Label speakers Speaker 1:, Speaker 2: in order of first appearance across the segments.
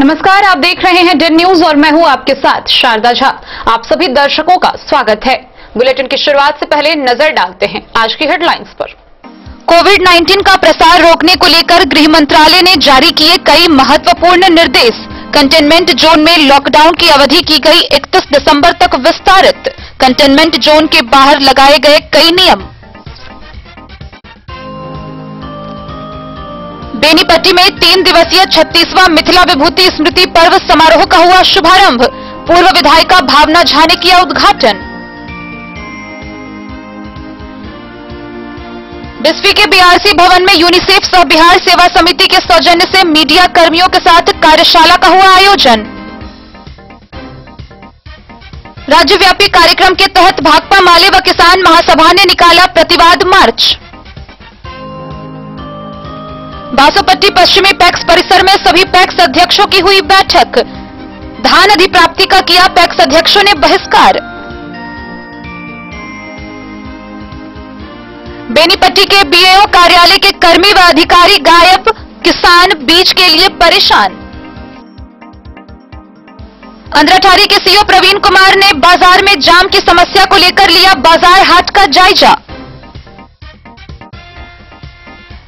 Speaker 1: नमस्कार, आप देख रहे हैं डेन न्यूज और मैं हूं आपके साथ शारदा झा। आप सभी दर्शकों का स्वागत है। बुलेटिन की शुरुआत से पहले नजर डालते हैं आज की हेडलाइंस पर। कोविड-19 का प्रसार रोकने को लेकर गृह मंत्रालय ने जारी किए कई महत्वपूर्ण निर्देश। कंटेनमेंट जोन में लॉकडाउन की अवधि की गई 31 दिसंबर तक विस्तारित। कंटेनमेंट जोन के बाहर लगाए गए कई नियम। बेनीपट्टी में 3 दिवसीय 36वां मिथिला विभूति स्मृति पर्व समारोह का हुआ शुभारंभ। पूर्व विधायिका भावना झा ने किया उद्घाटन। बिस्फी के बीआरसी भवन में यूनिसेफ सह बिहार सेवा समिति के सौजन्य से मीडिया कर्मियों के साथ कार्यशाला का हुआ आयोजन। राज्यव्यापी कार्यक्रम के तहत भाकपा माले व किसान महासभा ने निकाला प्रतिवाद मार्च। बासोपट्टी पश्चिमी पैक्स परिसर में सभी पैक्स अध्यक्षों की हुई बैठक। धान अधिप्राप्ति का किया पैक्स अध्यक्षों ने बहिष्कार। बेनीपट्टी के बीएओ कार्यालय के कर्मी व अधिकारी गायब। किसान बीज के लिए परेशान। अंद्राठारी के सीओ प्रवीण कुमार ने बाजार में जाम की समस्या को लेकर लिया बाजार हाट का जायजा।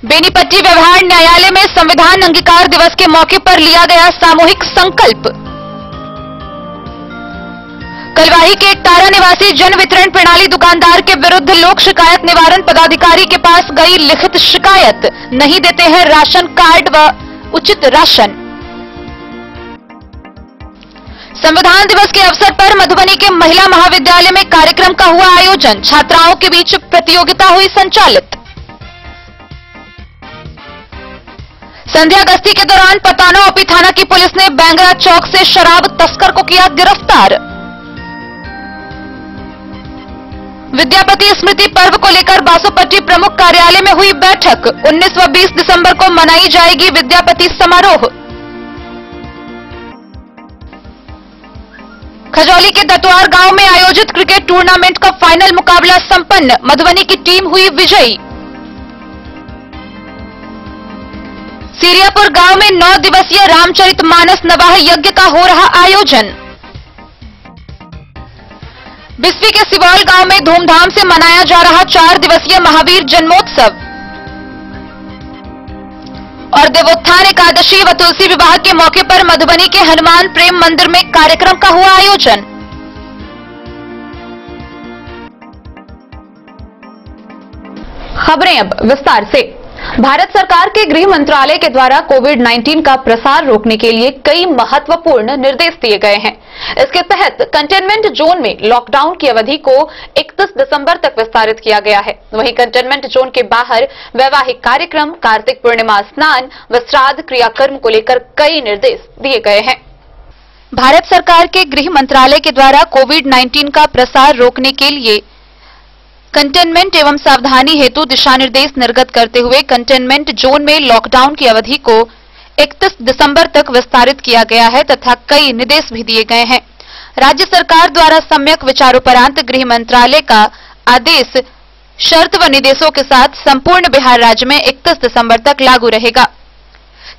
Speaker 1: बेनीपट्टी व्यवहार न्यायालय में संविधान अंगीकार दिवस के मौके पर लिया गया सामूहिक संकल्प। कलवाही के एकतारा निवासी जन वितरण प्रणाली दुकानदार के विरुद्ध लोक शिकायत निवारण पदाधिकारी के पास गई लिखित शिकायत। नहीं देते हैं राशन कार्ड व उचित राशन। संविधान दिवस के अवसर पर मधुबनी के महिला महाविद्यालय में कार्यक्रम का हुआ आयोजन। छात्राओं के बीच प्रतियोगिता हुई संचालित। संध्या गश्ती के दौरान पताना ओपी थाना की पुलिस ने बैंगरा चौक से शराब तस्कर को किया गिरफ्तार। विद्यापति स्मृति पर्व को लेकर बासोपट्टी प्रमुख कार्यालय में हुई बैठक। 19 व 20 दिसंबर को मनाई जाएगी विद्यापति समारोह। खजौली के दतवार गांव में आयोजित क्रिकेट टूर्नामेंट का फाइनल मुकाबला संपन्न। मधुबनी की टीम हुई विजयी। सीरियापुर गांव में 9 दिवसीय रामचरितमानस नवाह यज्ञ का हो रहा आयोजन। बिस्फी के सिवाल गांव में धूमधाम से मनाया जा रहा 4 दिवसीय महावीर जन्मोत्सव। और देवोत्थान एकादशी व तुलसी विवाह के मौके पर मधुबनी के हनुमान प्रेम मंदिर में कार्यक्रम का हुआ आयोजन। खबरें अब विस्तार से। भारत सरकार के गृह मंत्रालय के द्वारा कोविड-19 का प्रसार रोकने के लिए कई महत्वपूर्ण निर्देश दिए गए हैं। इसके तहत कंटेनमेंट जोन में लॉकडाउन की अवधि को 31 दिसंबर तक विस्तारित किया गया है। वहीं कंटेनमेंट जोन के बाहर वैवाहिक कार्यक्रम, कार्तिक पूर्णिमा स्नान व श्राद्ध क्रियाकर्म को लेकर कई निर्देश दिए गए हैं। भारत सरकार के गृह मंत्रालय के द्वारा कोविड-19 का प्रसार रोकने के लिए कंटेनमेंट एवं सावधानी हेतु दिशा निर्देश निर्गत करते हुए कंटेनमेंट जोन में लॉकडाउन की अवधि को 31 दिसंबर तक विस्तारित किया गया है तथा कई निर्देश भी दिए गए हैं। राज्य सरकार द्वारा सम्यक विचारोपरांत गृह मंत्रालय का आदेश शर्त व निर्देशों के साथ संपूर्ण बिहार राज्य में 31 दिसंबर तक लागू रहेगा।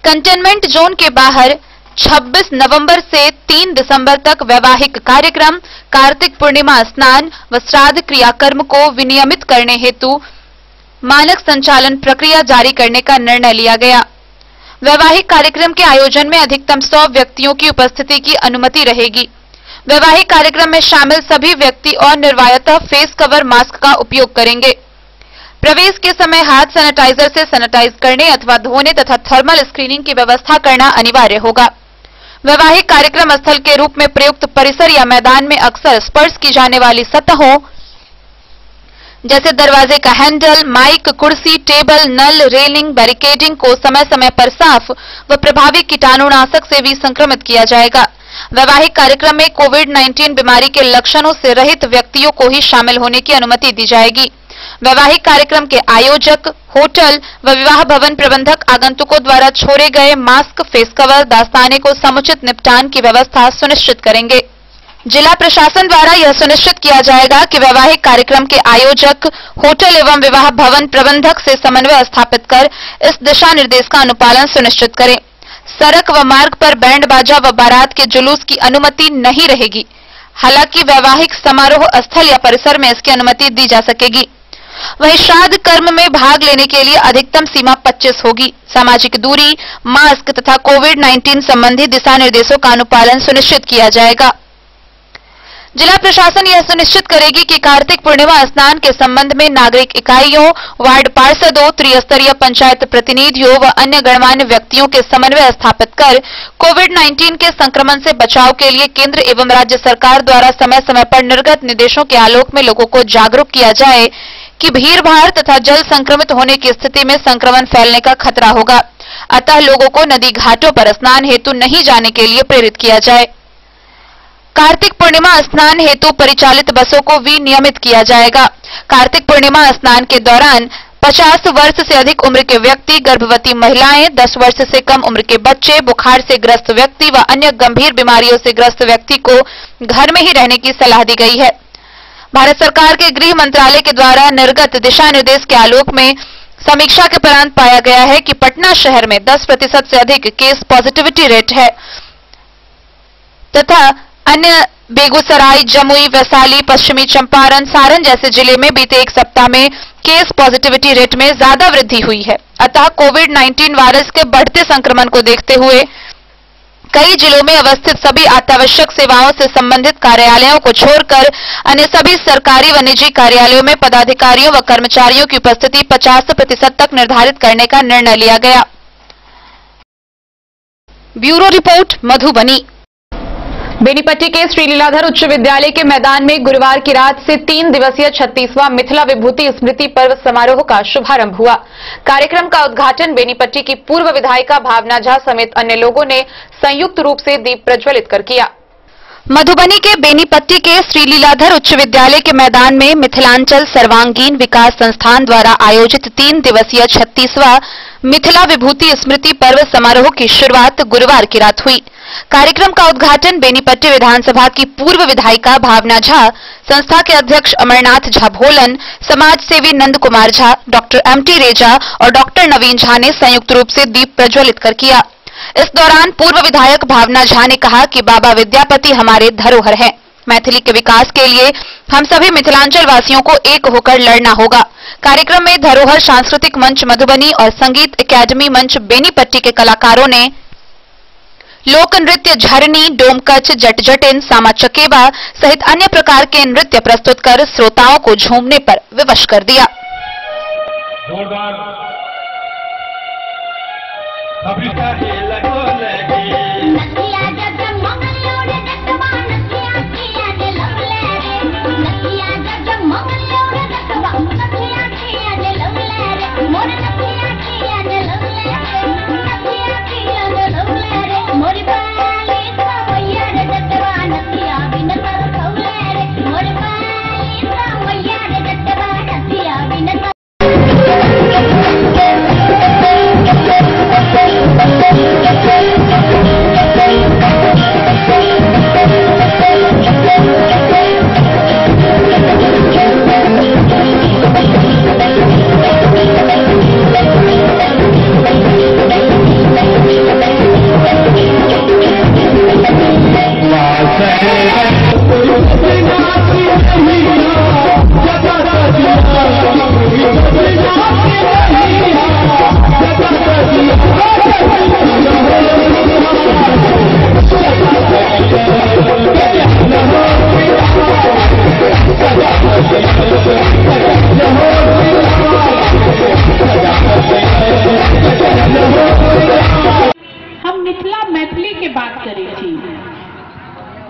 Speaker 1: कंटेनमेंट जोन के बाहर 26 नवंबर से 3 दिसंबर तक वैवाहिक कार्यक्रम, कार्तिक पूर्णिमा स्नान व श्राद्ध क्रियाकर्म को विनियमित करने हेतु मानक संचालन प्रक्रिया जारी करने का निर्णय लिया गया। वैवाहिक कार्यक्रम के आयोजन में अधिकतम 100 व्यक्तियों की उपस्थिति की अनुमति रहेगी। वैवाहिक कार्यक्रम में शामिल सभी व्यक्ति और निर्वायतः फेस कवर मास्क का उपयोग करेंगे। प्रवेश के समय हाथ सैनिटाइजर से सैनिटाइज करने अथवा धोने तथा थर्मल स्क्रीनिंग की व्यवस्था करना अनिवार्य होगा। वैवाहिक कार्यक्रम स्थल के रूप में प्रयुक्त परिसर या मैदान में अक्सर स्पर्श की जाने वाली सतहों जैसे दरवाजे का हैंडल, माइक, कुर्सी, टेबल, नल, रेलिंग, बैरिकेडिंग को समय समय पर साफ व प्रभावी कीटाणुनाशक से भी संक्रमित किया जाएगा। वैवाहिक कार्यक्रम में कोविड-19 बीमारी के लक्षणों से रहित व्यक्तियों को ही शामिल होने की अनुमति दी जाएगी। वैवाहिक कार्यक्रम के आयोजक, होटल व विवाह भवन प्रबंधक आगंतुकों द्वारा छोड़े गए मास्क, फेस कवर, दास्ताने को समुचित निपटान की व्यवस्था सुनिश्चित करेंगे। जिला प्रशासन द्वारा यह सुनिश्चित किया जाएगा कि वैवाहिक कार्यक्रम के आयोजक, होटल एवं विवाह भवन प्रबंधक से समन्वय स्थापित कर इस दिशा निर्देश का अनुपालन सुनिश्चित करें। सड़क व मार्ग पर बैंड बाजा व बारात के जुलूस की अनुमति नहीं रहेगी। हालांकि वैवाहिक समारोह स्थल या परिसर में इसकी अनुमति दी जा सकेगी। वहीं श्राद्ध कर्म में भाग लेने के लिए अधिकतम सीमा 25 होगी। सामाजिक दूरी, मास्क तथा कोविड-19 संबंधी दिशा निर्देशों का अनुपालन सुनिश्चित किया जाएगा। जिला प्रशासन यह सुनिश्चित करेगी कि कार्तिक पूर्णिमा स्नान के संबंध में नागरिक इकाइयों, वार्ड पार्षदों, त्रिस्तरीय पंचायत प्रतिनिधियों व अन्य गणमान्य व्यक्तियों के समन्वय स्थापित कर कोविड-19 के संक्रमण से बचाव के लिए केंद्र एवं राज्य सरकार द्वारा समय समय पर निर्गत निर्देशों के आलोक में लोगों को जागरूक किया जाए कि भीड़-भाड़ तथा जल संक्रमित होने की स्थिति में संक्रमण फैलने का खतरा होगा। अतः लोगों को नदी घाटों पर स्नान हेतु नहीं जाने के लिए प्रेरित किया जाए। कार्तिक पूर्णिमा स्नान हेतु परिचालित बसों को विनियमित किया जाएगा। कार्तिक पूर्णिमा स्नान के दौरान 50 वर्ष से अधिक उम्र के व्यक्ति, गर्भवती महिलाएं, 10 वर्ष से कम उम्र के बच्चे, बुखार से ग्रस्त व्यक्ति व अन्य गंभीर बीमारियों से ग्रस्त व्यक्ति को घर में ही रहने की सलाह दी गई है। भारत सरकार के गृह मंत्रालय के द्वारा निर्गत दिशा निर्देश के आलोक में समीक्षा के उपरांत पाया गया है कि पटना शहर में 10% से अधिक केस पॉजिटिविटी रेट है तथा अन्य बेगूसराय, जमुई, वैशाली, पश्चिमी चंपारण, सारण जैसे जिले में बीते एक सप्ताह में केस पॉजिटिविटी रेट में ज्यादा वृद्धि हुई है। अतः कोविड-19 वायरस के बढ़ते संक्रमण को देखते हुए कई जिलों में अवस्थित सभी अत्यावश्यक सेवाओं से संबंधित कार्यालयों को छोड़कर अन्य सभी सरकारी व निजी कार्यालयों में पदाधिकारियों व कर्मचारियों की उपस्थिति 50% तक निर्धारित करने का निर्णय लिया गया। Bureau report, Madhubani. बेनीपट्टी के श्री लीलाधर उच्च विद्यालय के मैदान में गुरुवार की रात से 3 दिवसीय 36वां मिथिला विभूति स्मृति पर्व समारोह का शुभारंभ हुआ। कार्यक्रम का उद्घाटन बेनीपट्टी की पूर्व विधायिका भावना झा समेत अन्य लोगों ने संयुक्त रूप से दीप प्रज्वलित कर किया। मधुबनी के बेनीपट्टी के श्री लीलाधर उच्च विद्यालय के मैदान में मिथिलांचल सर्वांगीण विकास संस्थान द्वारा आयोजित 3 दिवसीय 36वां मिथिला विभूति स्मृति पर्व समारोह की शुरुआत गुरुवार की रात हुई। कार्यक्रम का उद्घाटन बेनीपट्टी विधानसभा की पूर्व विधायिका भावना झा, संस्था के अध्यक्ष अमरनाथ झा भोलन, समाज सेवी नंद कुमार झा, डॉक्टर एमटी रेजा और डॉक्टर नवीन झा ने संयुक्त रूप से दीप प्रज्वलित कर किया। इस दौरान पूर्व विधायक भावना झा ने कहा कि बाबा विद्यापति हमारे धरोहर हैं। मैथिली के विकास के लिए हम सभी मिथिलांचल वासियों को एक होकर लड़ना होगा। कार्यक्रम में धरोहर सांस्कृतिक मंच मधुबनी और संगीत एकेडमी मंच बेनीपट्टी के कलाकारों ने लोक नृत्य झरनी, डोमकच, जटजटिन, सामा चकेबा सहित अन्य प्रकार के नृत्य प्रस्तुत कर श्रोताओं को झूमने पर विवश कर दिया।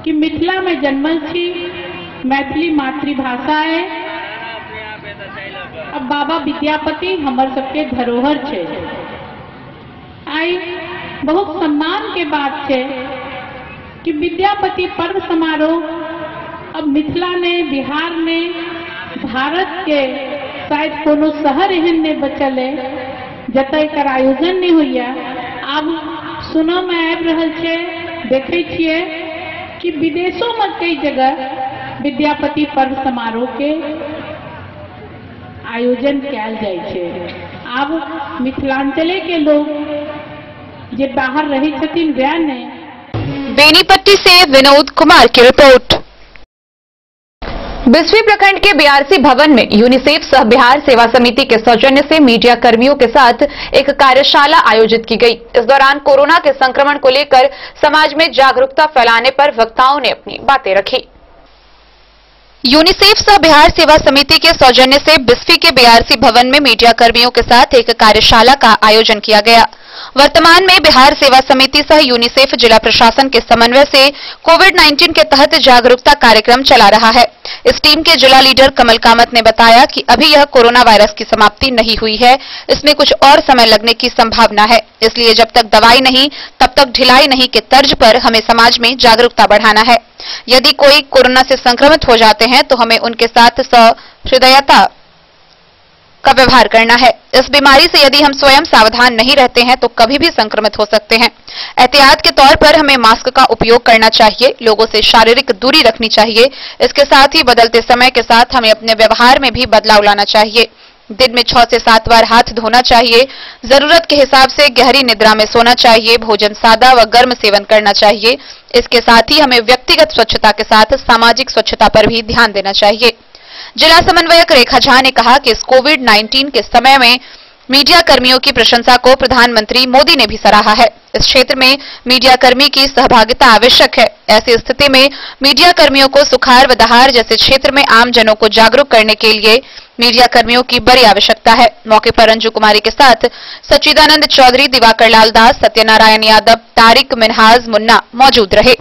Speaker 2: कि मिथिला में जन्मल छी, मैथिली मातृभाषा है। अब बाबा विद्यापति हमर सबके धरोहर छे। आई बहुत सम्मान के बात छे कि विद्यापति पर्व समारोह अब मिथिला ने, बिहार ने, भारत के शायद कोनो शहर एहन नहीं बचल है जतय एकर आयोजन नहीं होइया। अब सुनो में आबि रहल छे, देखे छिए कि विदेशों में कई जगह विद्यापति पर्व समारोह के आयोजन किया जाय छे। अब मिथिलांचले के लोग जे बाहर रही छथिन वह ने।
Speaker 1: बेनीपट्टी से विनोद कुमार की रिपोर्ट। बिस्फी प्रखंड के बीआरसी भवन में यूनिसेफ सह बिहार सेवा समिति के सौजन्य से मीडिया कर्मियों के साथ एक कार्यशाला आयोजित की गई। इस दौरान कोरोना के संक्रमण को लेकर समाज में जागरूकता फैलाने पर वक्ताओं ने अपनी बातें रखी। यूनिसेफ सह बिहार सेवा समिति के सौजन्य से बिस्फी के बीआरसी भवन में मीडिया कर्मियों के साथ एक कार्यशाला का आयोजन किया गया। वर्तमान में बिहार सेवा समिति सह यूनिसेफ जिला प्रशासन के समन्वय से कोविड-19 के तहत जागरूकता कार्यक्रम चला रहा है। इस टीम के जिला लीडर कमल कामत ने बताया कि अभी यह कोरोना वायरस की समाप्ति नहीं हुई है, इसमें कुछ और समय लगने की संभावना है। इसलिए जब तक दवाई नहीं तब तक ढिलाई नहीं के तर्ज पर हमें समाज में जागरूकता बढ़ाना है। यदि कोई कोरोना से संक्रमित हो जाते हैं तो हमें उनके साथ सहृदयता का व्यवहार करना है। इस बीमारी से यदि हम स्वयं सावधान नहीं रहते हैं तो कभी भी संक्रमित हो सकते हैं। एहतियात के तौर पर हमें मास्क का उपयोग करना चाहिए, लोगों से शारीरिक दूरी रखनी चाहिए। इसके साथ ही बदलते समय के साथ हमें अपने व्यवहार में भी बदलाव लाना चाहिए। दिन में 6 से 7 बार हाथ धोना चाहिए। जरूरत के हिसाब से गहरी निद्रा में सोना चाहिए। भोजन सादा व गर्म सेवन करना चाहिए। इसके साथ ही हमें व्यक्तिगत स्वच्छता के साथ सामाजिक स्वच्छता पर भी ध्यान देना चाहिए। जिला समन्वयक रेखा झा ने कहा कि इस कोविड-19 के समय में मीडिया कर्मियों की प्रशंसा को प्रधानमंत्री मोदी ने भी सराहा है। इस क्षेत्र में मीडिया कर्मी की सहभागिता आवश्यक है। ऐसी स्थिति में मीडिया कर्मियों को सुखार व दहार जैसे क्षेत्र में आम जनों को जागरूक करने के लिए मीडिया कर्मियों की बड़ी आवश्यकता है। मौके पर रंजू कुमारी के साथ सच्चिदानंद चौधरी, दिवाकर लाल दास, सत्यनारायण यादव, तारिक मिनहाज मुन्ना मौजूद रहे।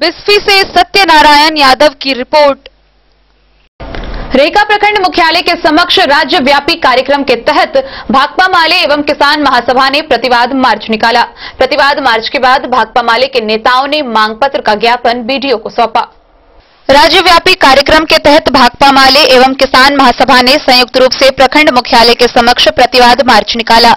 Speaker 1: बिस्फी से सत्यनारायण यादव की रिपोर्ट। रेखा प्रखंड मुख्यालय के समक्ष राज्यव्यापी कार्यक्रम के तहत भाकपा माले एवं किसान महासभा ने प्रतिवाद मार्च निकाला। प्रतिवाद मार्च के बाद भाकपा माले के नेताओं ने मांग पत्र का ज्ञापन बीडीओ को सौंपा। राज्यव्यापी कार्यक्रम के तहत भाकपा माले एवं किसान महासभा ने संयुक्त रूप से प्रखंड मुख्यालय के समक्ष प्रतिवाद मार्च निकाला।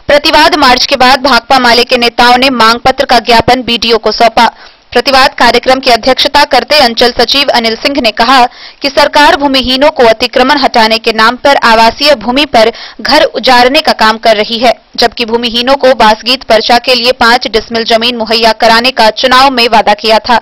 Speaker 1: प्रतिवाद मार्च के बाद भाकपा माले के नेताओं ने मांग पत्र का ज्ञापन बीडीओ को सौंपा। प्रतिवाद कार्यक्रम की अध्यक्षता करते अंचल सचिव अनिल सिंह ने कहा कि सरकार भूमिहीनों को अतिक्रमण हटाने के नाम पर आवासीय भूमि पर घर उजाड़ने का काम कर रही है, जबकि भूमिहीनों को बासगीत पर्चा के लिए 5 डिसमिल जमीन मुहैया कराने का चुनाव में वादा किया था।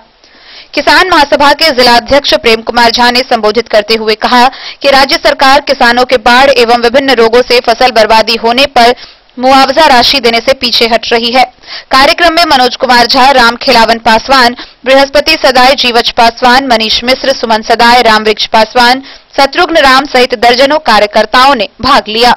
Speaker 1: किसान महासभा के जिलाध्यक्ष प्रेम कुमार झा ने संबोधित करते हुए कहा कि राज्य सरकार किसानों के बाढ़ एवं विभिन्न रोगों से फसल बर्बादी होने पर मुआवजा राशि देने से पीछे हट रही है। कार्यक्रम में मनोज कुमार झा, राम खिलावन पासवान, बृहस्पति सदाय, जीवच पासवान, मनीष मिश्र, सुमन सदाय, रामवृक्ष पासवान, शत्रुघ्न राम सहित दर्जनों कार्यकर्ताओं ने भाग लिया।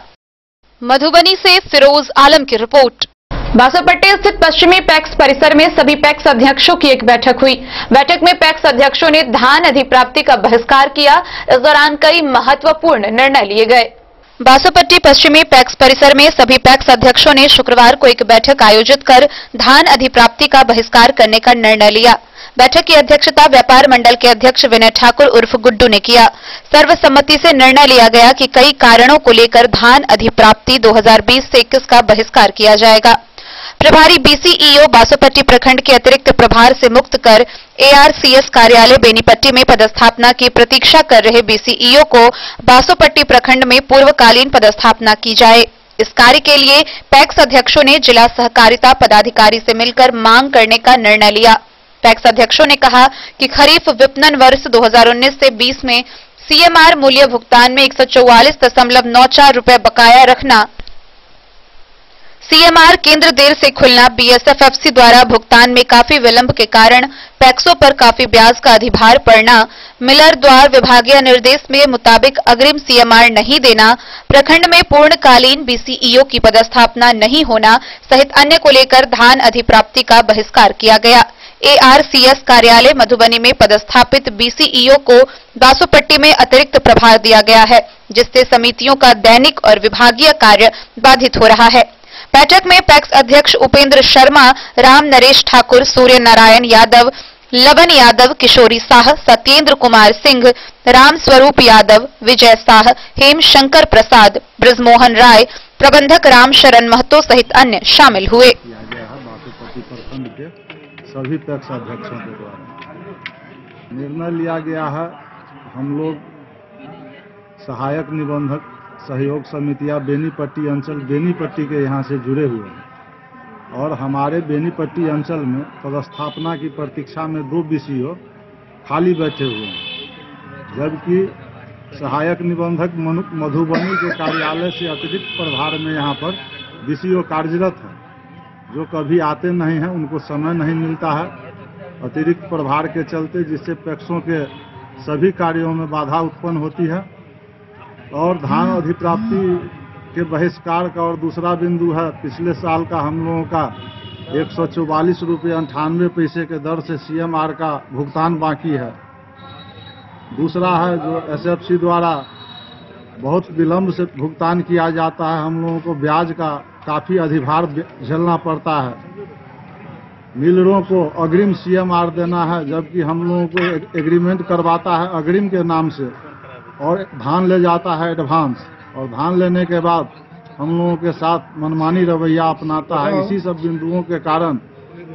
Speaker 1: मधुबनी से फिरोज आलम की रिपोर्ट। बासोपट्टी स्थित पश्चिमी पैक्स परिसर में सभी पैक्स अध्यक्षों की एक बैठक हुई। बैठक में पैक्स अध्यक्षों ने धान अधिप्राप्ति का बहिष्कार किया। इस दौरान कई महत्वपूर्ण निर्णय लिए गए। बासोपट्टी पश्चिमी पैक्स परिसर में सभी पैक्स अध्यक्षों ने शुक्रवार को एक बैठक आयोजित कर धान अधिप्राप्ति का बहिष्कार करने का निर्णय लिया। बैठक की अध्यक्षता व्यापार मंडल के अध्यक्ष विनय ठाकुर उर्फ गुड्डू ने किया। सर्वसम्मति से निर्णय लिया गया कि कई कारणों को लेकर धान अधिप्राप्ति 2020 से 21 का बहिष्कार किया जाएगा। प्रभारी बीसीईओ बासोपट्टी प्रखंड के अतिरिक्त प्रभार से मुक्त कर एआरसीएस कार्यालय बेनीपट्टी में पदस्थापना की प्रतीक्षा कर रहे बीसीईओ को बासोपट्टी प्रखंड में पूर्वकालीन पदस्थापना की जाए। इस कार्य के लिए पैक्स अध्यक्षों ने जिला सहकारिता पदाधिकारी से मिलकर मांग करने का निर्णय लिया। पैक्स अध्यक्षों ने कहा कि खरीफ विपणन वर्ष 2019 से 20 में सीएमआर मूल्य भुगतान में 144.94 रुपए बकाया रखना, सीएमआर केंद्र देर से खुलना, बीएसएफएफसी द्वारा भुगतान में काफी विलंब के कारण पैक्सों पर काफी ब्याज का अधिभार पड़ना, मिलर द्वारा विभागीय निर्देश में मुताबिक अग्रिम सीएमआर नहीं देना, प्रखंड में पूर्णकालीन बीसीईओ की पदस्थापना नहीं होना सहित अन्य को लेकर धान अधिप्राप्ति का बहिष्कार किया गया। एआरसीएस कार्यालय मधुबनी में पदस्थापित बीसीईओ को बासोपट्टी में अतिरिक्त प्रभार दिया गया है, जिससे समितियों का दैनिक और विभागीय कार्य बाधित हो रहा है। बैठक में पैक्स अध्यक्ष उपेंद्र शर्मा, राम नरेश ठाकुर, सूर्य नारायण यादव, लवन यादव, किशोरी साह, सत्येंद्र कुमार सिंह, राम स्वरूप यादव, विजय साह, हेम शंकर प्रसाद, ब्रजमोहन राय, प्रबंधक राम शरण महतो सहित अन्य शामिल हुए।
Speaker 3: बासोपट्टी प्रखंड के सभी पैक्स अध्यक्षों के द्वारा निर्णय लिया गया है हम लोग सहायक निबंधक सहयोग समितियां बेनीपट्टी अंचल बेनीपट्टी के यहाँ से जुड़े हुए हैं और हमारे बेनीपट्टी अंचल में पदस्थापना की प्रतीक्षा में 2 BCO खाली बैठे हुए हैं, जबकि सहायक निबंधक मधुबनी के कार्यालय से अतिरिक्त प्रभार में यहाँ पर BCO कार्यरत है, जो कभी आते नहीं हैं, उनको समय नहीं मिलता है अतिरिक्त प्रभार के चलते, जिससे पैक्सों के सभी कार्यों में बाधा उत्पन्न होती है। और धान अधिप्राप्ति के बहिष्कार का और दूसरा बिंदु है, पिछले साल का हम लोगों का 144 रुपये 98 पैसे के दर से CMR का भुगतान बाकी है। दूसरा है जो SFC द्वारा बहुत विलंब से भुगतान किया जाता है, हम लोगों को ब्याज का काफ़ी अधिभार झेलना पड़ता है। मिलरों को अग्रिम CMR देना है, जबकि हम लोगों को एग्रीमेंट करवाता है अग्रिम के नाम से और धान ले जाता है एडवांस, और धान लेने के बाद हम लोगों के साथ मनमानी रवैया अपनाता है। इसी सब बिंदुओं के कारण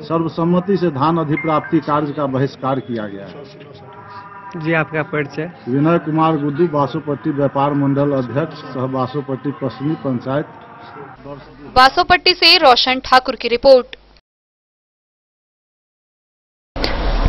Speaker 3: सर्वसम्मति से धान अधिप्राप्ति कार्य का बहिष्कार किया गया है।
Speaker 4: जी, आपका परिचय?
Speaker 3: विनय कुमार गुड्डू, बासोपट्टी व्यापार मंडल अध्यक्ष, सह बासोपट्टी पश्चिमी पंचायत।
Speaker 1: बासोपट्टी से रोशन ठाकुर की रिपोर्ट।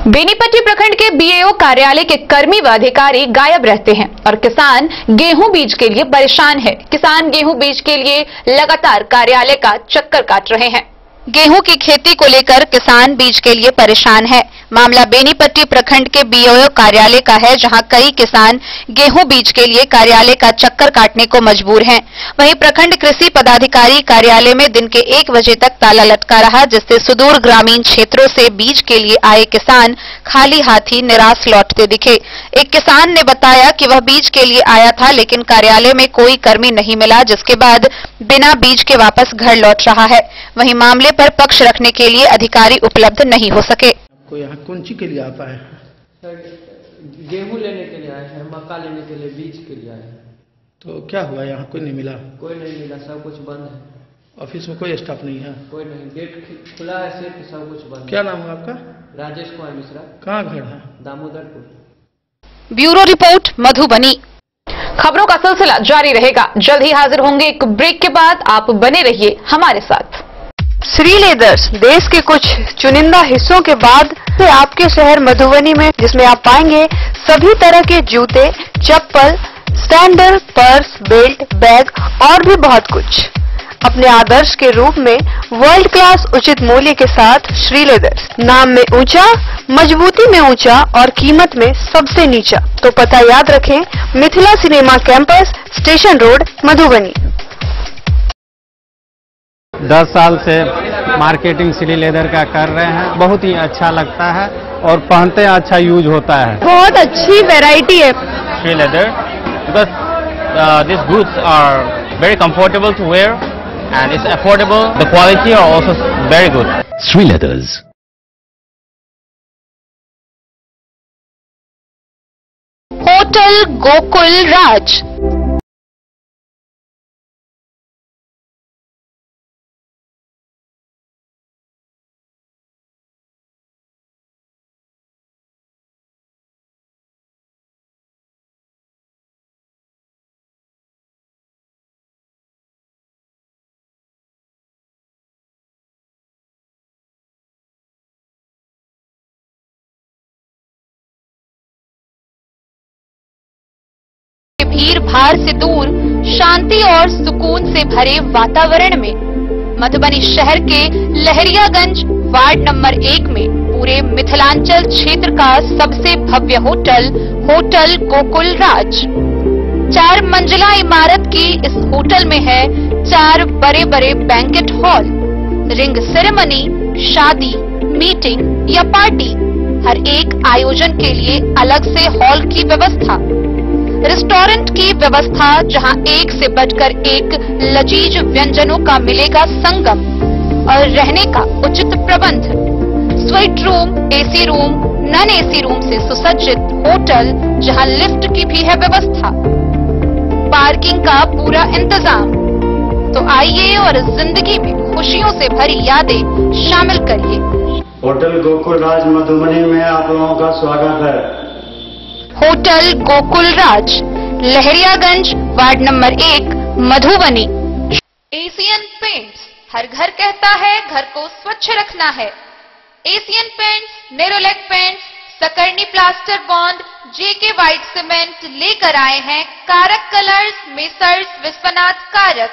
Speaker 1: बेनीपट्टी प्रखंड के BAO कार्यालय के कर्मी व अधिकारी गायब रहते हैं और किसान गेहूं बीज के लिए परेशान है। किसान गेहूं बीज के लिए लगातार कार्यालय का चक्कर काट रहे हैं। गेहूं की खेती को लेकर किसान बीज के लिए परेशान है। मामला बेनीपट्टी प्रखंड के BAO कार्यालय का है, जहां कई किसान गेहूं बीज के लिए कार्यालय का चक्कर काटने को मजबूर हैं। वहीं प्रखंड कृषि पदाधिकारी कार्यालय में दिन के 1 बजे तक ताला लटका रहा, जिससे सुदूर ग्रामीण क्षेत्रों से बीज के लिए आए किसान खाली हाथी निराश लौटते दिखे। एक किसान ने बताया कि वह बीज के लिए आया था, लेकिन कार्यालय में कोई कर्मी नहीं मिला, जिसके बाद बिना बीज के वापस घर लौट रहा है। वहीं मामले पर पक्ष रखने के लिए अधिकारी उपलब्ध नहीं हो सके।
Speaker 5: आपको यहाँ कौन सी के लिए आता है?
Speaker 6: सर, गेहूं लेने के लिए आए हैं, मक्का लेने के लिए, बीज के लिए आए हैं।
Speaker 5: तो क्या हुआ, यहाँ कोई नहीं मिला?
Speaker 6: कोई नहीं मिला, सब कुछ बंद है।
Speaker 5: ऑफिस में कोई स्टाफ नहीं है?
Speaker 6: कोई नहीं, गेट खुला है सिर्फ, सब कुछ बंद।
Speaker 5: क्या नाम है आपका?
Speaker 6: राजेश कुमार मिश्रा।
Speaker 5: कहाँ घर है?
Speaker 6: दामोदरपुर।
Speaker 1: Bureau report, Madhubani. खबरों का सिलसिला जारी रहेगा, जल्द ही हाजिर होंगे एक ब्रेक के बाद। आप बने रहिए हमारे साथ।
Speaker 7: श्री लेदर्स देश के कुछ चुनिंदा हिस्सों के बाद से आपके शहर मधुबनी में, जिसमें आप पाएंगे सभी तरह के जूते, चप्पल, सैंडल, पर्स, बेल्ट, बैग और भी बहुत कुछ अपने आदर्श के रूप में वर्ल्ड क्लास उचित मूल्य के साथ श्री लेदर्स। नाम में ऊंचा, मजबूती में ऊंचा और कीमत में सबसे नीचा। तो पता याद रखें, Mithila cinema campus, station road, Madhubani.
Speaker 4: 10 साल से मार्केटिंग श्री लेदर का कर रहे हैं, बहुत ही अच्छा लगता है और पहनते हैं अच्छा यूज होता है।
Speaker 7: बहुत अच्छी वैरायटी है
Speaker 8: Shri leather, because these goods are very comfortable to wear and it's affordable. The quality are also very good.
Speaker 9: Sri Leathers.
Speaker 1: Hotel Gokul Raj. भीड़ भाड़ से दूर शांति और सुकून से भरे वातावरण में मधुबनी शहर के लहरियागंज वार्ड नंबर 1 में पूरे मिथिलांचल क्षेत्र का सबसे भव्य होटल, होटल गोकुल राज। 4 मंजिला इमारत की इस होटल में है 4 बड़े बड़े बैंकेट हॉल, रिंग सेरेमनी, शादी, मीटिंग या पार्टी, हर एक आयोजन के लिए अलग से हॉल की व्यवस्था, रेस्टोरेंट की व्यवस्था जहां एक से बढ़कर एक लजीज व्यंजनों का मिलेगा संगम, और रहने का उचित प्रबंध, suite room, AC room, non AC room से सुसज्जित होटल जहां लिफ्ट की भी है व्यवस्था, पार्किंग का पूरा इंतजाम। तो आइए और जिंदगी में खुशियों से भरी यादें शामिल करिए।
Speaker 10: होटल गोकुल राज मधुबनी में आप लोगों का स्वागत है।
Speaker 1: Hotel Gokul Raj, Lahariyaganj, ward number 1, Madhubani. Asian Paints, हर घर कहता है घर को स्वच्छ रखना है। Asian Paints, Nerolac Paints, Sakarni plaster bond, JK white cement लेकर आए हैं कारक कलर्स, मेसर्स विश्वनाथ कारक,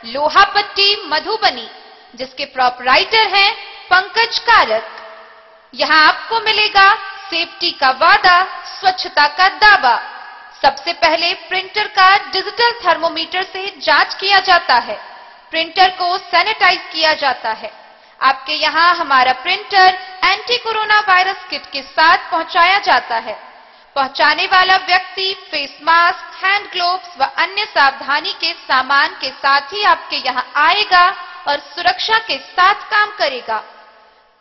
Speaker 1: लोहा पट्टी, मधुबनी, जिसके प्रोपराइटर हैं पंकज कारक। यहाँ आपको मिलेगा सेफ्टी का वादा, स्वच्छता का दावा। सबसे पहले प्रिंटर का डिजिटल थर्मोमीटर से जांच किया जाता है। प्रिंटर को सैनिटाइज किया जाता है। आपके यहाँ हमारा printer anti corona virus kit के साथ पहुंचाया जाता है। पहुंचाने वाला व्यक्ति फेस मास्क, हैंड ग्लोव्स व अन्य सावधानी के सामान के साथ ही आपके यहाँ आएगा और सुरक्षा के साथ काम करेगा।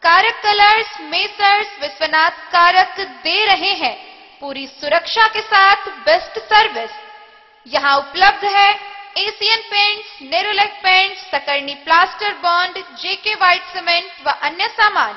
Speaker 1: कारक कलर्स, मेसर्स विश्वनाथ कारक दे रहे हैं पूरी सुरक्षा के साथ बेस्ट सर्विस। यहाँ उपलब्ध है Asian Paints, Nerolac Paints, Sakarni plaster bond, JK white cement व अन्य सामान।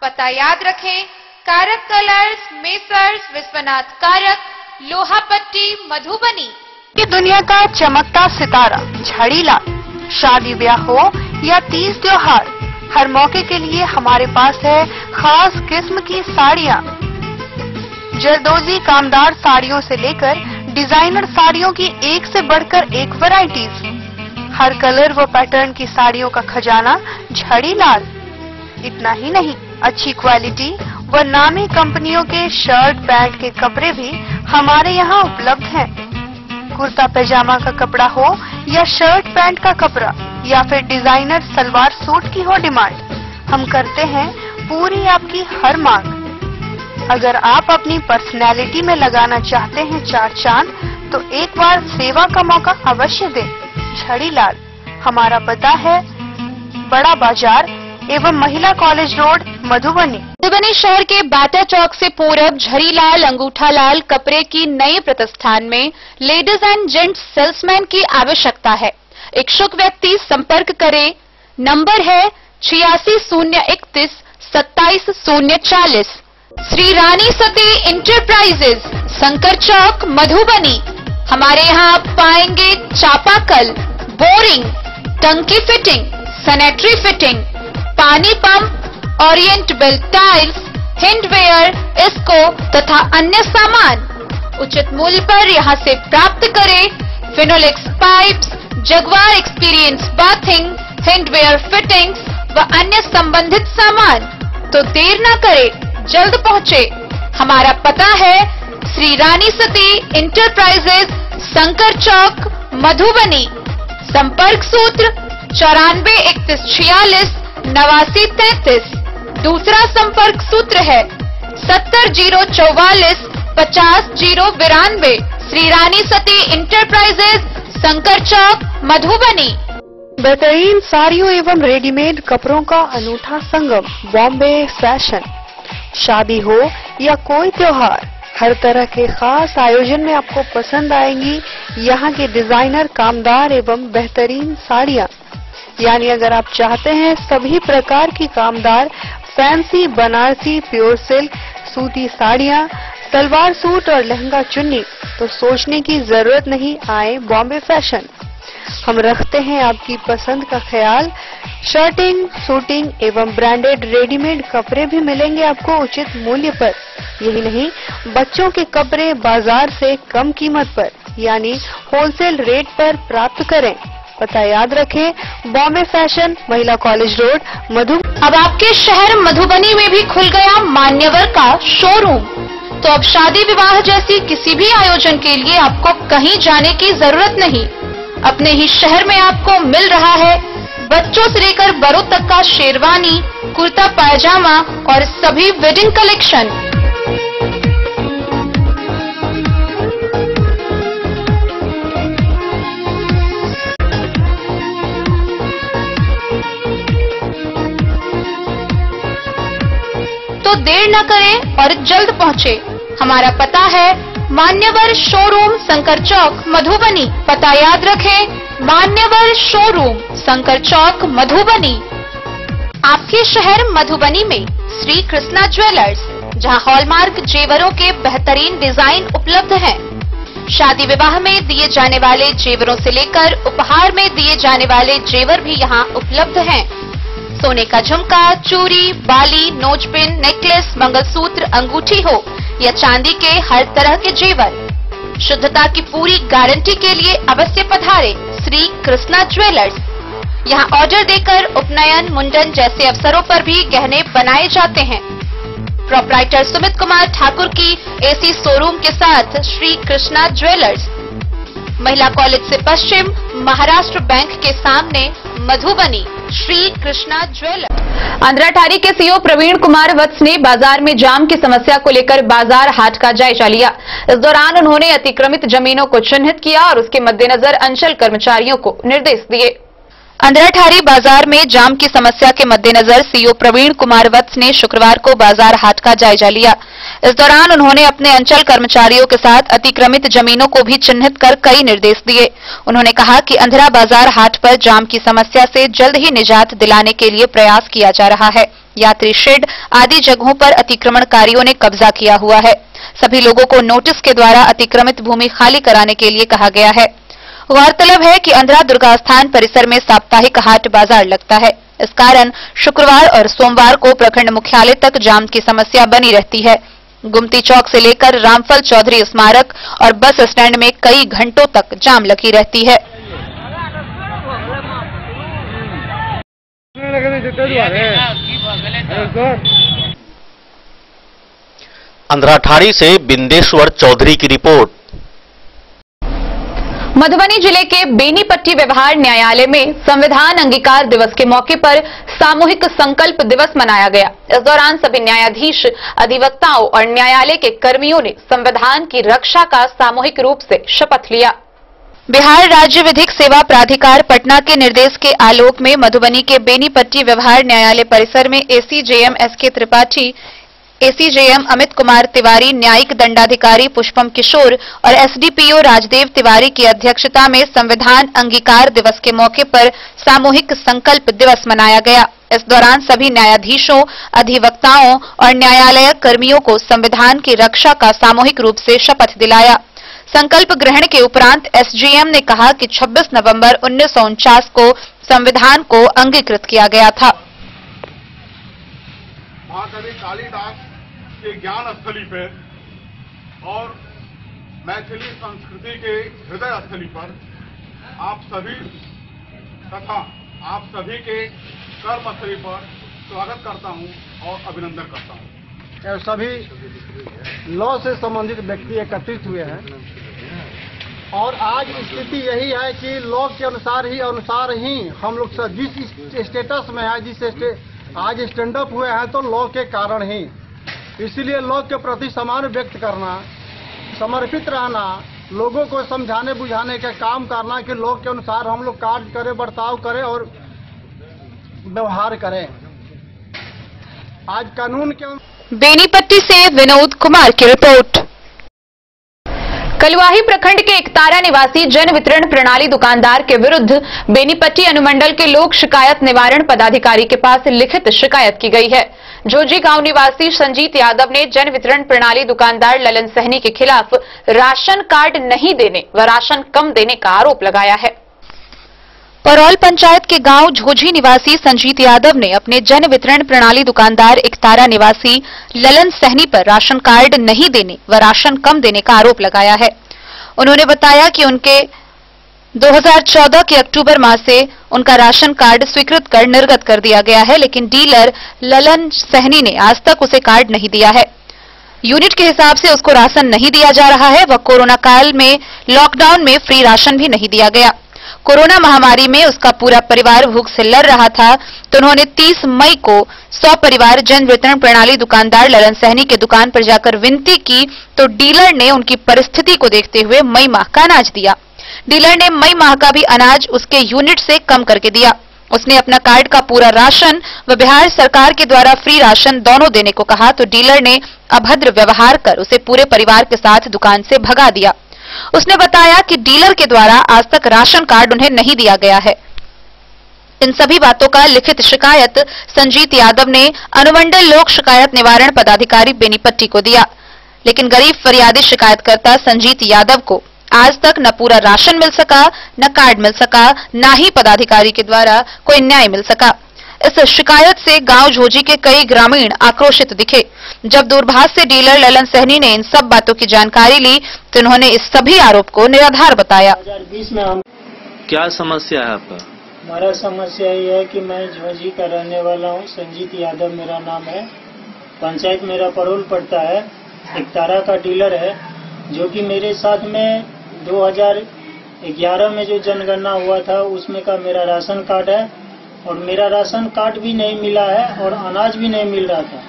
Speaker 1: पता याद रखें, कारक कलर्स, मेसर्स विश्वनाथ कारक, लोहा पट्टी, मधुबनी।
Speaker 7: की दुनिया का चमकता सितारा झड़ीलाल। शादी ब्याह हो या तीज त्योहार, हर मौके के लिए हमारे पास है खास किस्म की साड़ियाँ। जरदोजी कामदार साड़ियों से लेकर डिजाइनर साड़ियों की एक से बढ़कर एक वैरायटीज। हर कलर व पैटर्न की साड़ियों का खजाना झड़ीलाल। इतना ही नहीं, अच्छी क्वालिटी व नामी कंपनियों के शर्ट पैंट के कपड़े भी हमारे यहाँ उपलब्ध हैं। कुर्ता पैजामा का कपड़ा हो या शर्ट पैंट का कपड़ा या फिर डिजाइनर सलवार सूट की हो डिमांड, हम करते हैं पूरी आपकी हर मांग। अगर आप अपनी पर्सनैलिटी में लगाना चाहते हैं चार चांद, तो एक बार सेवा का मौका अवश्य दें। झड़ीलाल, हमारा पता है बड़ा बाजार एवं महिला कॉलेज रोड, मधुबनी।
Speaker 1: मधुबनी शहर के बाटा चौक से पूरब झड़ीलाल अंगूठालाल कपड़े की नए प्रतिष्ठान में लेडीज एंड जेंट्स सेल्समैन की आवश्यकता है। इच्छुक व्यक्ति संपर्क करें। नंबर है 8601 27040। श्री रानी सती इंटरप्राइजेज, संकर चौक, मधुबनी। हमारे यहाँ आप पाएंगे चापाकल, बोरिंग, टंकी फिटिंग, सैनिटरी फिटिंग, पानी पंप, ओरिएंट बेल्ट टाइल्स, हैंडवेयर, इसको तथा अन्य सामान उचित मूल्य पर यहाँ से प्राप्त करें। Finolex pipes, Jaquar experience bathing, hardware fittings व अन्य संबंधित सामान। तो देर न करें, जल्द पहुँचे। हमारा पता है श्री रानी सती इंटरप्राइजेज, संकर चौक, मधुबनी। संपर्क सूत्र 943146 8933। दूसरा संपर्क सूत्र है 70044 50092। श्री रानी सती इंटरप्राइजेज, संकर चौक, मधुबनी।
Speaker 7: बेहतरीन साड़ियों एवं रेडीमेड कपड़ों का अनूठा संगम, बॉम्बे फैशन। शादी हो या कोई त्योहार, हर तरह के खास आयोजन में आपको पसंद आएंगी यहाँ के डिजाइनर, कामदार एवं बेहतरीन साड़ियाँ। यानी अगर आप चाहते हैं सभी प्रकार की कामदार, फैंसी, बनारसी, प्योर सिल्क, सूती साड़ियाँ, सलवार सूट और लहंगा चुन्नी, तो सोचने की जरूरत नहीं, आए बॉम्बे फैशन। हम रखते हैं आपकी पसंद का ख्याल। शर्टिंग, सूटिंग एवं ब्रांडेड रेडीमेड कपड़े भी मिलेंगे आपको उचित मूल्य पर। यही नहीं, बच्चों के कपड़े बाजार से कम कीमत पर यानी होलसेल रेट पर प्राप्त करें। पता याद रखें, बॉम्बे फैशन, महिला कॉलेज रोड, मधुबनी।
Speaker 1: अब आपके शहर मधुबनी में भी खुल गया मान्यवर का शोरूम। तो अब शादी विवाह जैसी किसी भी आयोजन के लिए आपको कहीं जाने की जरूरत नहीं। अपने ही शहर में आपको मिल रहा है बच्चों से लेकर बड़ों तक का शेरवानी, कुर्ता पायजामा और सभी वेडिंग कलेक्शन। तो देर न करें और जल्द पहुँचे। हमारा पता है मान्यवर शोरूम, संकर चौक, मधुबनी। पता याद रखें, मान्यवर शोरूम, संकर चौक, मधुबनी। आपके शहर मधुबनी में श्री कृष्णा ज्वेलर्स, जहां हॉलमार्क जेवरों के बेहतरीन डिजाइन उपलब्ध हैं। शादी विवाह में दिए जाने वाले जेवरों से लेकर उपहार में दिए जाने वाले जेवर भी यहां उपलब्ध हैं। सोने का झुमका, चूड़ी, बाली, नोजपिन, नेकलेस, मंगलसूत्र, अंगूठी हो या चांदी के हर तरह के जेवर, शुद्धता की पूरी गारंटी के लिए अवश्य पधारे श्री कृष्णा ज्वेलर्स। यहाँ ऑर्डर देकर उपनयन, मुंडन जैसे अवसरों पर भी गहने बनाए जाते हैं। प्रोप्राइटर सुमित कुमार ठाकुर की एसी शोरूम के साथ श्री कृष्णा ज्वेलर्स, महिला कॉलेज से पश्चिम, महाराष्ट्र बैंक के सामने, मधुबनी। श्री कृष्णा ज्वेलर्स। अंधराठारी के सीईओ प्रवीण कुमार वत्स ने बाजार में जाम की समस्या को लेकर बाजार हाट का जायजा लिया। इस दौरान उन्होंने अतिक्रमित जमीनों को चिन्हित किया और उसके मद्देनजर अंचल कर्मचारियों को निर्देश दिए। अंधराठारी बाजार में जाम की समस्या के मद्देनजर सीईओ प्रवीण कुमार वत्स ने शुक्रवार को बाजार हाट का जायजा लिया। इस दौरान उन्होंने अपने अंचल कर्मचारियों के साथ अतिक्रमित जमीनों को भी चिन्हित कर कई निर्देश दिए। उन्होंने कहा कि अंधरा बाजार हाट पर जाम की समस्या से जल्द ही निजात दिलाने के लिए प्रयास किया जा रहा है। यात्री शेड आदि जगहों पर अतिक्रमणकारियों ने कब्जा किया हुआ है। सभी लोगों को नोटिस के द्वारा अतिक्रमित भूमि खाली कराने के लिए कहा गया है। गौरतलब है कि अंधरा दुर्गा स्थान परिसर में साप्ताहिक हाट बाजार लगता है। इस कारण शुक्रवार और सोमवार को प्रखंड मुख्यालय तक जाम की समस्या बनी रहती है। गुमती चौक से लेकर रामफल चौधरी स्मारक और बस स्टैंड में कई घंटों तक जाम लगी रहती है।
Speaker 9: अंधराठारी से बिंदेश्वर चौधरी की रिपोर्ट।
Speaker 1: मधुबनी जिले के बेनीपट्टी व्यवहार न्यायालय में संविधान अंगीकार दिवस के मौके पर सामूहिक संकल्प दिवस मनाया गया। इस दौरान सभी न्यायाधीश, अधिवक्ताओं और न्यायालय के कर्मियों ने संविधान की रक्षा का सामूहिक रूप से शपथ लिया। बिहार राज्य विधिक सेवा प्राधिकार पटना के निर्देश के आलोक में मधुबनी के बेनीपट्टी व्यवहार न्यायालय परिसर में ACJM SK Tripathi, ACJM Amit Kumar Tiwari, न्यायिक दंडाधिकारी पुष्पम किशोर और एसडीपीओ राजदेव तिवारी की अध्यक्षता में संविधान अंगीकार दिवस के मौके पर सामूहिक संकल्प दिवस मनाया गया। इस दौरान सभी न्यायाधीशों, अधिवक्ताओं और न्यायालय कर्मियों को संविधान की रक्षा का सामूहिक रूप से शपथ दिलाया। संकल्प ग्रहण के उपरांत एसजीएम ने कहा कि 26 नवंबर 1949 को संविधान को अंगीकृत किया गया था।
Speaker 10: महाकवि कालिदास के ज्ञान स्थली पर और मैथिली संस्कृति के हृदय स्थली पर आप सभी तथा आप सभी के कर्मस्थली पर स्वागत करता हूं और अभिनंदन करता हूं।
Speaker 11: सभी लॉ से संबंधित व्यक्ति एकत्रित हुए हैं और आज स्थिति यही है कि लॉ के अनुसार ही हम लोग जिस स्टेटस में है, आज स्टैंड अप हुए हैं तो लॉ के कारण ही। इसलिए लॉ के प्रति सम्मान व्यक्त करना, समर्पित रहना, लोगों को समझाने बुझाने का काम करना कि लॉ के अनुसार हम लोग कार्य करें, बर्ताव करें और व्यवहार करें। आज कानून के
Speaker 1: बेनीपट्टी से विनोद कुमार की रिपोर्ट। कलुआही प्रखंड के एकतारा निवासी जन वितरण प्रणाली दुकानदार के विरुद्ध बेनीपट्टी अनुमंडल के लोक शिकायत निवारण पदाधिकारी के पास लिखित शिकायत की गई है। जोजी गांव निवासी संजीत यादव ने जन वितरण प्रणाली दुकानदार ललन सहनी के खिलाफ राशन कार्ड नहीं देने व राशन कम देने का आरोप लगाया है। परौल पंचायत के गांव झोझी निवासी संजीत यादव ने अपने जन वितरण प्रणाली दुकानदार एकतारा निवासी ललन सहनी पर राशन कार्ड नहीं देने व राशन कम देने का आरोप लगाया है। उन्होंने बताया कि उनके 2014 के अक्टूबर माह से उनका राशन कार्ड स्वीकृत कर निर्गत कर दिया गया है, लेकिन डीलर ललन सहनी ने आज तक उसे कार्ड नहीं दिया है। यूनिट के हिसाब से उसको राशन नहीं दिया जा रहा है व कोरोना काल में लॉकडाउन में फ्री राशन भी नहीं दिया गया। कोरोना महामारी में उसका पूरा परिवार भूख से लड़ रहा था, तो उन्होंने 30 मई को 100 परिवार जन वितरण प्रणाली दुकानदार ललन सहनी के दुकान पर जाकर विनती की, तो डीलर ने उनकी परिस्थिति को देखते हुए मई माह का अनाज दिया। डीलर ने मई माह का भी अनाज उसके यूनिट से कम करके दिया। उसने अपना कार्ड का पूरा राशन व बिहार सरकार के द्वारा फ्री राशन दोनों देने को कहा, तो डीलर ने अभद्र व्यवहार कर उसे पूरे परिवार के साथ दुकान से भगा दिया। उसने बताया कि डीलर के द्वारा आज तक राशन कार्ड उन्हें नहीं दिया गया है। इन सभी बातों का लिखित शिकायत संजीत यादव ने अनुमंडल लोक शिकायत निवारण पदाधिकारी बेनीपट्टी को दिया, लेकिन गरीब फरियादी शिकायतकर्ता संजीत यादव को आज तक न पूरा राशन मिल सका, न कार्ड मिल सका, न ही पदाधिकारी के द्वारा कोई न्याय मिल सका। इस शिकायत से गांव झोजी के कई ग्रामीण आक्रोशित दिखे। जब दूरभाष से डीलर ललन सहनी ने इन सब बातों की जानकारी ली तो उन्होंने इस सभी आरोप को निराधार बताया।
Speaker 12: 2020 में हम
Speaker 13: क्या समस्या है आपका?
Speaker 12: हमारा समस्या ये है कि मैं झोजी का रहने वाला हूँ, संजीत यादव मेरा नाम है। पंचायत मेरा परोल पड़ता है। एक तारा का डीलर है जो कि मेरे साथ में 2011 में जो जनगणना हुआ था उसमें का मेरा राशन कार्ड है और मेरा राशन कार्ड भी नहीं मिला है और अनाज भी नहीं मिल रहा था,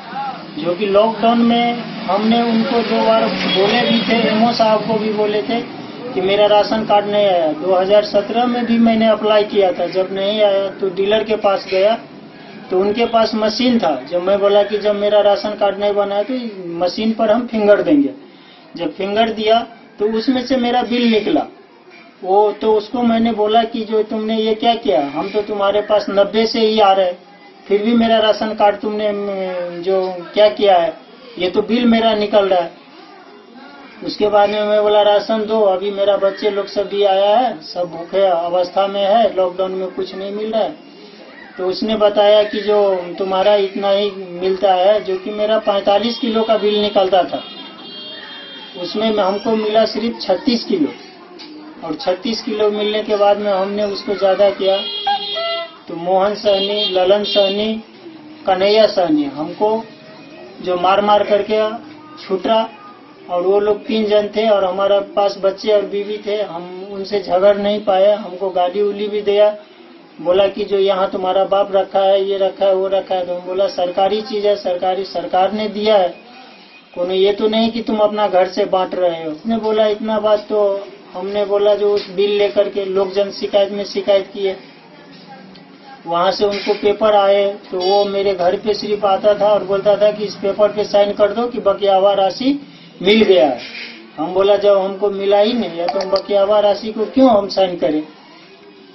Speaker 12: जो कि लॉकडाउन में हमने उनको 2 बार बोले भी थे, एमओ साहब को भी बोले थे कि मेरा राशन कार्ड नहीं आया। 2017 में भी मैंने अप्लाई किया था, जब नहीं आया तो डीलर के पास गया तो उनके पास मशीन था। जब मैं बोला कि जब मेरा राशन कार्ड नहीं बना है तो मशीन पर हम फिंगर देंगे, जब फिंगर दिया तो उसमें से मेरा बिल निकला। वो तो उसको मैंने बोला कि जो तुमने ये क्या किया, हम तो तुम्हारे पास 90 से ही आ रहे, फिर भी मेरा राशन कार्ड तुमने जो क्या किया है, ये तो बिल मेरा निकल रहा है। उसके बाद में मैं बोला राशन दो, अभी मेरा बच्चे लोग सब भी आया है, सब भूखे अवस्था में है, लॉकडाउन में कुछ नहीं मिल रहा है। तो उसने बताया कि जो तुम्हारा इतना ही मिलता है, जो कि मेरा 45 किलो का बिल निकलता था, उसमें हमको मिला सिर्फ 36 किलो। और 36 किलो मिलने के बाद में हमने उसको ज्यादा किया तो मोहन सहनी, ललन सहनी, कन्हैया सहनी हमको जो मार मार करके छूटा। और वो लोग 3 जन थे और हमारे पास बच्चे और बीवी थे, हम उनसे झगड़ नहीं पाए। हमको गाली उली भी दिया, बोला कि जो यहाँ तुम्हारा बाप रखा है, ये रखा है, वो रखा है। तो हम बोला सरकारी चीज है, सरकारी सरकार ने दिया है, कोनो ये तो नहीं कि तुम अपना घर से बांट रहे हो। उसने बोला इतना बात। तो हमने बोला जो उस बिल लेकर के लोक जन शिकायत में शिकायत किए, वहाँ से उनको पेपर आए तो वो मेरे घर पे सिर्फ आता था और बोलता था कि इस पेपर पे साइन कर दो कि बकाया राशि मिल गया है। हम बोला जब हमको मिला ही नहीं है तो हम बकाया राशि को क्यों हम साइन करें,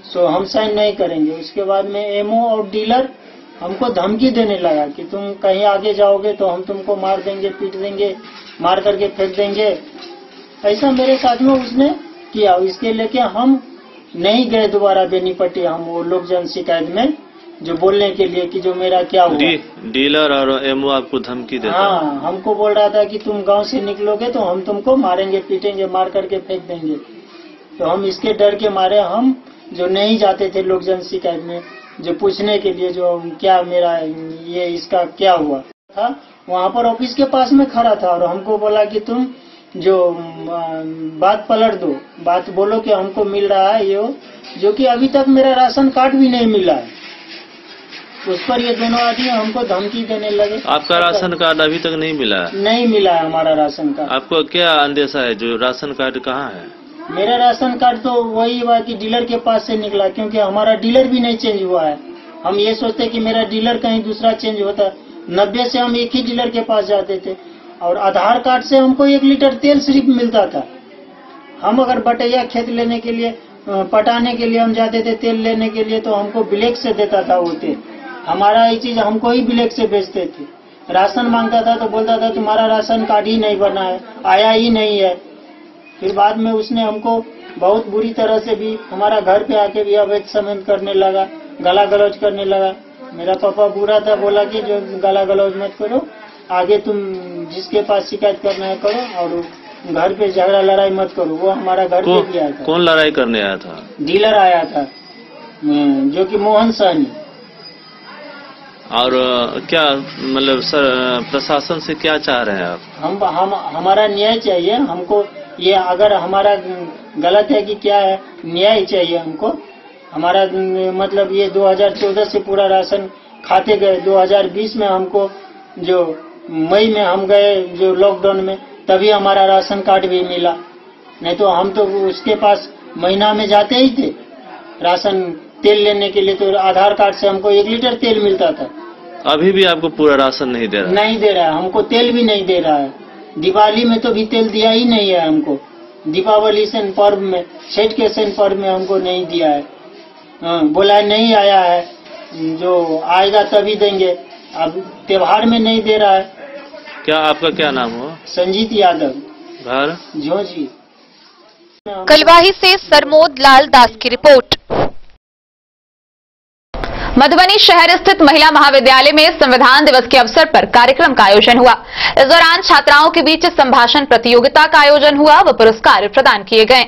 Speaker 12: सो हम साइन नहीं करेंगे। उसके बाद में एमओ और डीलर हमको धमकी देने लगा कि तुम कहीं आगे जाओगे तो हम तुमको मार देंगे, पीट देंगे, मार करके फेंक देंगे। ऐसा मेरे साथ में उसने किया। इसके लेके हम नहीं गए दोबारा बेनीपट्टी, हम वो लोक जन शिकायत में जो बोलने के लिए कि जो मेरा क्या हुआ।
Speaker 13: डीलर और एमओ आपको धमकी देता?
Speaker 12: हाँ, हमको बोल रहा था कि तुम गांव से निकलोगे तो हम तुमको मारेंगे, पीटेंगे, मार करके फेंक देंगे। तो हम इसके डर के मारे हम जो नहीं जाते थे लोक जन शिकायत में, जो पूछने के लिए जो क्या मेरा ये इसका क्या हुआ था, वहाँ पर ऑफिस के पास में खड़ा था और हमको बोला कि तुम जो बात पलट दो, बात बोलो कि हमको मिल रहा है ये, जो कि अभी तक मेरा राशन कार्ड भी नहीं मिला है। उस पर ये दोनों आदमी हमको धमकी देने लगे।
Speaker 13: आपका राशन कार्ड अभी तक नहीं मिला है?
Speaker 12: नहीं मिला है हमारा राशन कार्ड।
Speaker 13: आपको क्या अंदेशा है, जो राशन कार्ड कहाँ है?
Speaker 12: मेरा राशन कार्ड तो वही हुआ कि डीलर के पास से निकला, क्योंकि हमारा डीलर भी नहीं चेंज हुआ है। हम ये सोचते कि मेरा डीलर कहीं दूसरा चेंज होता। 90 से हम एक ही डीलर के पास जाते थे और आधार कार्ड से हमको 1 लीटर तेल सिर्फ मिलता था। हम अगर बटैया खेत लेने के लिए, पटाने के लिए हम जाते थे तेल लेने के लिए, तो हमको ब्लैक से देता था वो तेल। हमारा ये चीज हमको ही ब्लैक से बेचते थे। राशन मांगता था तो बोलता था तुम्हारा राशन कार्ड ही नहीं बना है, आया ही नहीं है। फिर बाद में उसने हमको बहुत बुरी तरह से भी हमारा घर पे आके भी अवैध संबंध करने लगा, गला गलौज करने लगा। मेरा पापा बुरा था, बोला कि जो गला गलौज मत करो, आगे तुम जिसके पास शिकायत करना है करो और घर पे झगड़ा लड़ाई मत करो। वो हमारा घर पे भी आया था।
Speaker 13: कौन लड़ाई करने आया था?
Speaker 12: डीलर आया था जो कि मोहन सहनी।
Speaker 13: और क्या मतलब सर प्रशासन से क्या चाह रहे हैं आप?
Speaker 12: हम हमारा न्याय चाहिए हमको। ये अगर हमारा गलत है कि क्या है, न्याय चाहिए हमको। हमारा मतलब ये 2014 से पूरा राशन खाते गए। 2020 में हमको जो मई में हम गए जो लॉकडाउन में, तभी हमारा राशन कार्ड भी मिला। नहीं तो हम तो उसके पास महीना में जाते ही थे राशन तेल लेने के लिए। तो आधार कार्ड से हमको 1 लीटर तेल मिलता था।
Speaker 13: अभी भी आपको पूरा राशन नहीं दे रहा?
Speaker 12: नहीं दे रहा है, हमको तेल भी नहीं दे रहा है। दिवाली में तो भी तेल दिया ही नहीं है हमको। दीपावली सेन पर्व में, छठ के सेन पर्व में हमको नहीं दिया है। बोला नहीं आया है, जो आएगा तभी देंगे। अब त्योहार में नहीं दे रहा है।
Speaker 13: क्या आपका क्या नाम हुआ?
Speaker 12: संजीत यादव,
Speaker 13: घर
Speaker 12: झोंझी।
Speaker 1: कलवाही से सरमोद लाल दास की रिपोर्ट। मधुबनी शहर स्थित महिला महाविद्यालय में संविधान दिवस के अवसर पर कार्यक्रम का आयोजन हुआ। इस दौरान छात्राओं के बीच संभाषण प्रतियोगिता का आयोजन हुआ व पुरस्कार प्रदान किए गए।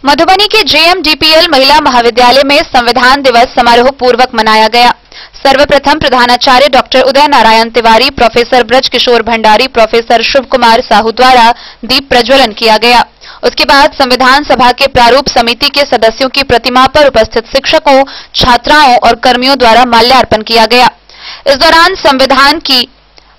Speaker 1: मधुबनी के JMDPL महिला महाविद्यालय में संविधान दिवस समारोह पूर्वक मनाया गया। सर्वप्रथम प्रधानाचार्य डॉक्टर उदय नारायण तिवारी, प्रोफेसर ब्रज किशोर भंडारी, प्रोफेसर शुभ कुमार साहू द्वारा दीप प्रज्वलन किया गया। उसके बाद संविधान सभा के प्रारूप समिति के सदस्यों की प्रतिमा पर उपस्थित शिक्षकों, छात्राओं और कर्मियों द्वारा माल्यार्पण किया गया। इस दौरान संविधान की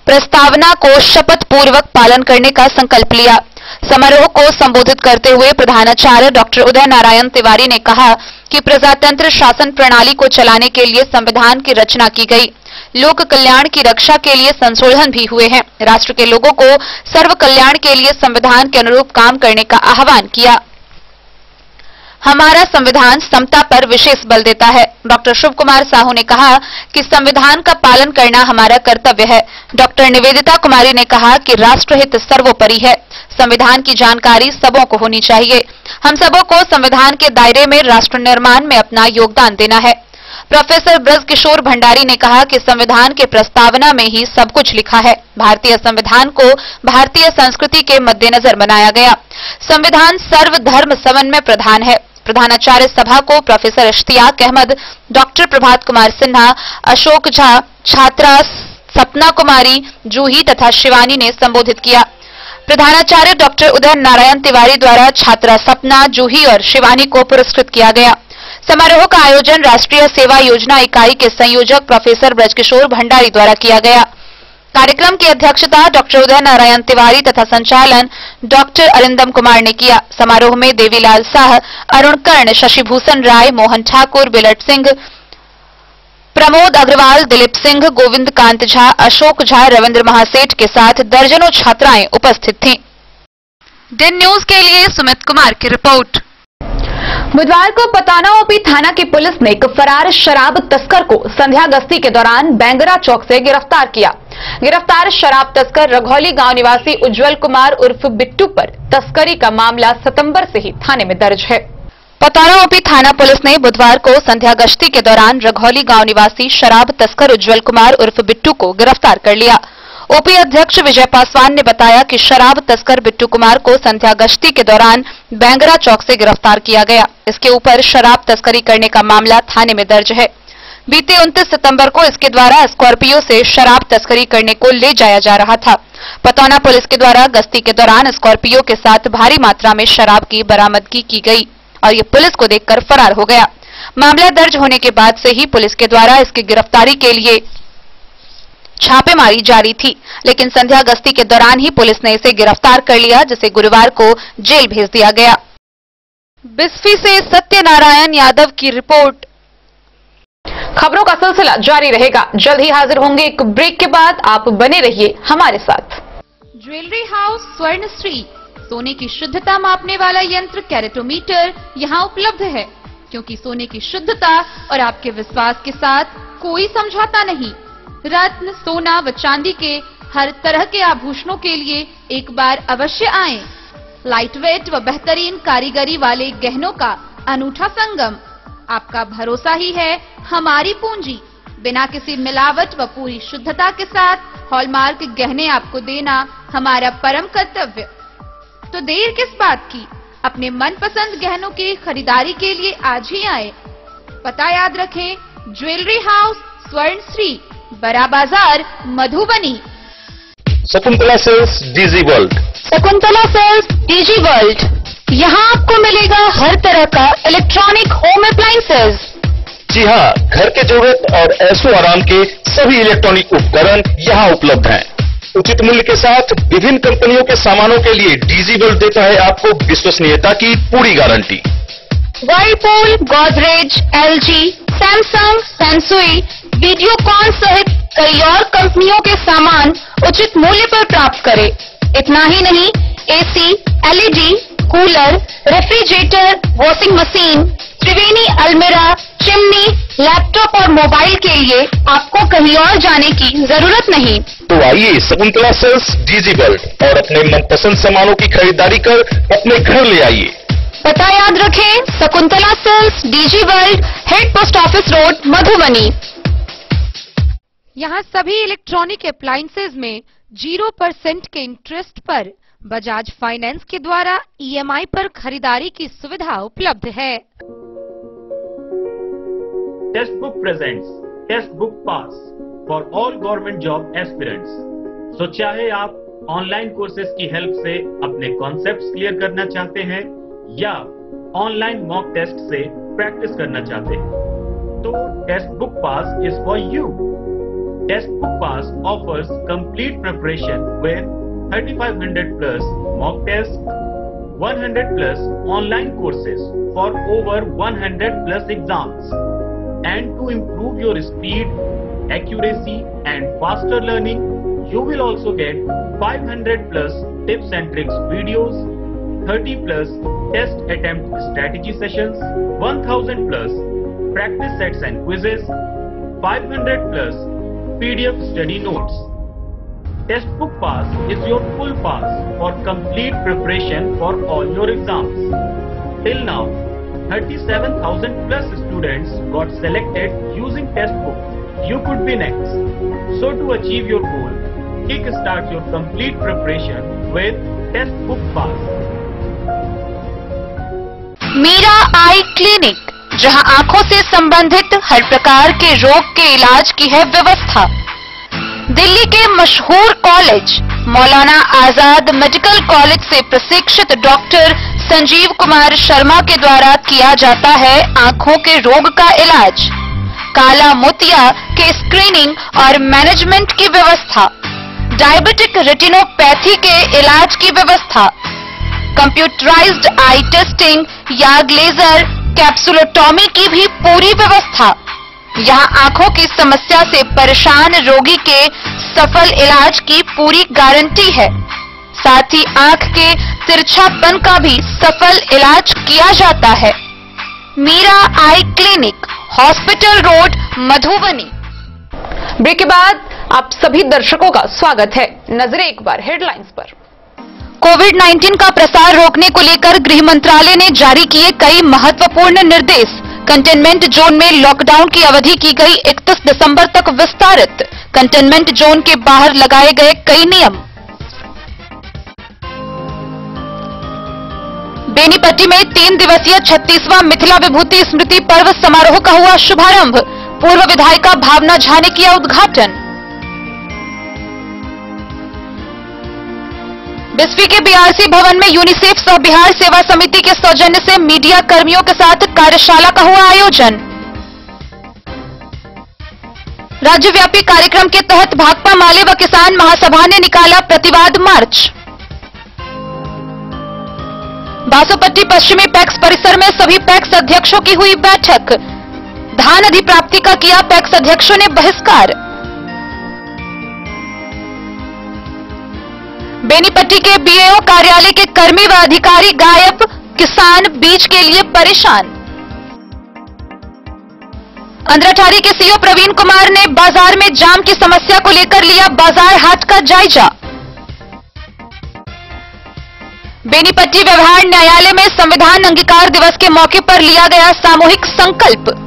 Speaker 1: प्रस्तावना को शपथ पूर्वक पालन करने का संकल्प लिया। समारोह को संबोधित करते हुए प्रधानाचार्य डॉक्टर उदय नारायण तिवारी ने कहा कि प्रजातंत्र शासन प्रणाली को चलाने के लिए संविधान की रचना की गई। लोक कल्याण की रक्षा के लिए संशोधन भी हुए हैं। राष्ट्र के लोगों को सर्व कल्याण के लिए संविधान के अनुरूप काम करने का आह्वान किया। हमारा संविधान समता पर विशेष बल देता है। डॉक्टर शुभ कुमार साहू ने कहा कि संविधान का पालन करना हमारा कर्तव्य है। डॉक्टर निवेदिता कुमारी ने कहा कि राष्ट्रहित सर्वोपरि है। संविधान की जानकारी सबों को होनी चाहिए। हम सबों को संविधान के दायरे में राष्ट्र निर्माण में अपना योगदान देना है। प्रोफेसर ब्रज किशोर भंडारी ने कहा कि संविधान के प्रस्तावना में ही सब कुछ लिखा है। भारतीय संविधान को भारतीय संस्कृति के मद्देनजर बनाया गया। संविधान सर्वधर्म समन्वय प्रधान है। प्रधानाचार्य सभा को प्रोफेसर इश्तियाक अहमद, डॉक्टर प्रभात कुमार सिन्हा, अशोक झा, छात्रा सपना कुमारी, जूही तथा शिवानी ने संबोधित किया। प्रधानाचार्य डॉक्टर उदय नारायण तिवारी द्वारा छात्रा सपना, जूही और शिवानी को पुरस्कृत किया गया। समारोह का आयोजन राष्ट्रीय सेवा योजना इकाई के संयोजक प्रोफेसर ब्रजकिशोर भंडारी द्वारा किया गया। कार्यक्रम की अध्यक्षता डॉक्टर उदय नारायण तिवारी तथा संचालन डॉक्टर अरिंदम कुमार ने किया। समारोह में देवीलाल शाह, अरुण कर्ण, शशिभूषण राय, मोहन ठाकुर, बिलट सिंह, प्रमोद अग्रवाल, दिलीप सिंह, गोविंद कांत झा, अशोक झा, रविंद्र महासेठ के साथ दर्जनों छात्राएं उपस्थित थीं। दिन न्यूज के लिए सुमित कुमार की रिपोर्ट। बुधवार को पताना ओपी थाना की पुलिस ने एक फरार शराब तस्कर को संध्या गश्ती के दौरान बैंगरा चौक से गिरफ्तार किया। गिरफ्तार शराब तस्कर रघौली गांव निवासी उज्जवल कुमार उर्फ बिट्टू पर तस्करी का मामला सितंबर से ही थाने में दर्ज है। पताना ओपी थाना पुलिस ने बुधवार को संध्या गश्ती के दौरान रघौली गांव निवासी शराब तस्कर उज्जवल कुमार उर्फ बिट्टू को गिरफ्तार कर लिया। ओपी अध्यक्ष विजय पासवान ने बताया कि शराब तस्कर बिट्टू कुमार को संध्या गश्ती के दौरान बैंगरा चौक से गिरफ्तार किया गया। इसके ऊपर शराब तस्करी करने का मामला थाने में दर्ज है। बीते 29 सितंबर को इसके द्वारा स्कॉर्पियो से शराब तस्करी करने को ले जाया जा रहा था। पतौना पुलिस के द्वारा गश्ती के दौरान स्कॉर्पियो के साथ भारी मात्रा में शराब की बरामदगी की गई और ये पुलिस को देखकर फरार हो गया। मामला दर्ज होने के बाद से ही पुलिस के द्वारा इसकी गिरफ्तारी के लिए छापेमारी जारी थी, लेकिन संध्या गश्ती के दौरान ही पुलिस ने इसे गिरफ्तार कर लिया, जिसे गुरुवार को जेल भेज दिया गया। बिस्फी से सत्यनारायण यादव की रिपोर्ट। खबरों का सिलसिला जारी रहेगा। जल्द ही हाजिर होंगे एक ब्रेक के बाद। आप बने रहिए हमारे साथ। ज्वेलरी हाउस स्वर्णश्री, सोने की शुद्धता मापने वाला यंत्र कैरेटोमीटर यहाँ उपलब्ध है, क्योंकि सोने की शुद्धता और आपके विश्वास के साथ कोई समझौता नहीं। रत्न, सोना व चांदी के हर तरह के आभूषणों के लिए एक बार अवश्य आएं। लाइट वेट व बेहतरीन कारीगरी वाले गहनों का अनूठा संगम। आपका भरोसा ही है हमारी पूंजी। बिना किसी मिलावट व पूरी शुद्धता के साथ हॉलमार्क गहने आपको देना हमारा परम कर्तव्य। तो देर किस बात की, अपने मनपसंद गहनों की खरीदारी के लिए आज ही आए। पता याद रखें, jewellery house Swarnashree, Bada Bazaar, Madhubani.
Speaker 14: Shakuntala Sales DG World.
Speaker 1: Shakuntala Sales DG World, यहाँ आपको मिलेगा हर तरह का इलेक्ट्रॉनिक होम अप्लायंसेज।
Speaker 14: जी हाँ, घर के जरूरत और ऐशो आराम के सभी इलेक्ट्रॉनिक उपकरण यहाँ उपलब्ध हैं। उचित मूल्य के साथ विभिन्न कंपनियों के सामानों के लिए डीजी वर्ल्ड देता है आपको विश्वसनीयता की पूरी guarantee.
Speaker 1: Whirlpool, Godrej, LG, Samsung, Sansui, Videocon सहित कई और कंपनियों के सामान उचित मूल्य पर प्राप्त करें। इतना ही नहीं, AC, LED, cooler, refrigerator, washing machine, Triveni अलमीरा, चिमनी, लैपटॉप और मोबाइल के लिए आपको कहीं और जाने की जरूरत नहीं।
Speaker 14: तो आइए शकुंतला सेल्स डीजी वर्ल्ड और अपने मनपसंद सामानों की खरीदारी कर अपने घर ले आइए।
Speaker 1: पता याद रखें, Shakuntala Sales, DG World, head post office road, Madhubani.
Speaker 15: यहाँ सभी इलेक्ट्रॉनिक अप्लायंसेज में 0% के इंटरेस्ट पर बजाज फाइनेंस के द्वारा EMI पर खरीदारी की सुविधा उपलब्ध है।
Speaker 16: Testbook presents test book pass for all government job aspirants. So चाहे आप ऑनलाइन कोर्सेज की हेल्प से अपने कॉन्सेप्ट्स क्लियर करना चाहते हैं या ऑनलाइन मॉक टेस्ट से प्रैक्टिस करना चाहते हैं, तो test book pass is for you. Test book pass offers complete preparation with 3500 plus mock tests, 100 plus online courses for over 100 plus exams. And to improve your speed, accuracy and faster learning, you will also get 500 plus tips and tricks videos, 30 plus test attempt strategy sessions, 1000 plus practice sets and quizzes, 500 plus PDF study notes. Test book pass is your full pass for complete preparation for all your exams. Till now, 37,000 plus students got selected using test book. You could be next. So to achieve your goal, kickstart your complete preparation with test book pass.
Speaker 1: Meera eye clinic, जहां आंखों से संबंधित हर प्रकार के रोग के इलाज की है व्यवस्था। दिल्ली के मशहूर college Maulana Azad medical college से प्रशिक्षित डॉक्टर संजीव कुमार शर्मा के द्वारा किया जाता है आंखों के रोग का इलाज, काला मोतिया के स्क्रीनिंग और मैनेजमेंट की व्यवस्था, डायबिटिक रेटिनोपैथी के इलाज की व्यवस्था, कंप्यूटराइज्ड आई टेस्टिंग या लेजर कैप्सुलोटॉमी की भी पूरी व्यवस्था। यहाँ आंखों की समस्या से परेशान रोगी के सफल इलाज की पूरी गारंटी है। साथ ही आंख के तिरछापन का भी सफल इलाज किया जाता है। Meera eye clinic, hospital road, Madhubani. Break के बाद आप सभी दर्शकों का स्वागत है। नजरें एक बार हेडलाइंस पर। कोविड-19 का प्रसार रोकने को लेकर गृह मंत्रालय ने जारी किए कई महत्वपूर्ण निर्देश। कंटेनमेंट जोन में लॉकडाउन की अवधि की गई 31 दिसंबर तक विस्तारित। कंटेनमेंट जोन के बाहर लगाए गए कई नियम। बेनीपट्टी में 3 दिवसीय 36वां मिथिला विभूति स्मृति पर्व समारोह का हुआ शुभारंभ। पूर्व विधायिका भावना झा ने किया उद्घाटन। बिस्फी के बीआरसी भवन में यूनिसेफ सह बिहार सेवा समिति के सौजन्य से मीडिया कर्मियों के साथ कार्यशाला का हुआ आयोजन। राज्यव्यापी कार्यक्रम के तहत भाकपा माले व किसान महासभा ने निकाला प्रतिवाद मार्च। बासोपट्टी पश्चिमी पैक्स परिसर में सभी पैक्स अध्यक्षों की हुई बैठक। धान अधिप्राप्ति का किया पैक्स अध्यक्षों ने बहिष्कार। बेनीपट्टी के बीएओ कार्यालय के कर्मी व अधिकारी गायब, किसान बीज के लिए परेशान। अंद्राठारी के सीओ प्रवीण कुमार ने बाजार में जाम की समस्या को लेकर लिया बाजार हाट का जायजा। बेनीपट्टी व्यवहार न्यायालय में संविधान अंगीकार दिवस के मौके पर लिया गया सामूहिक संकल्प।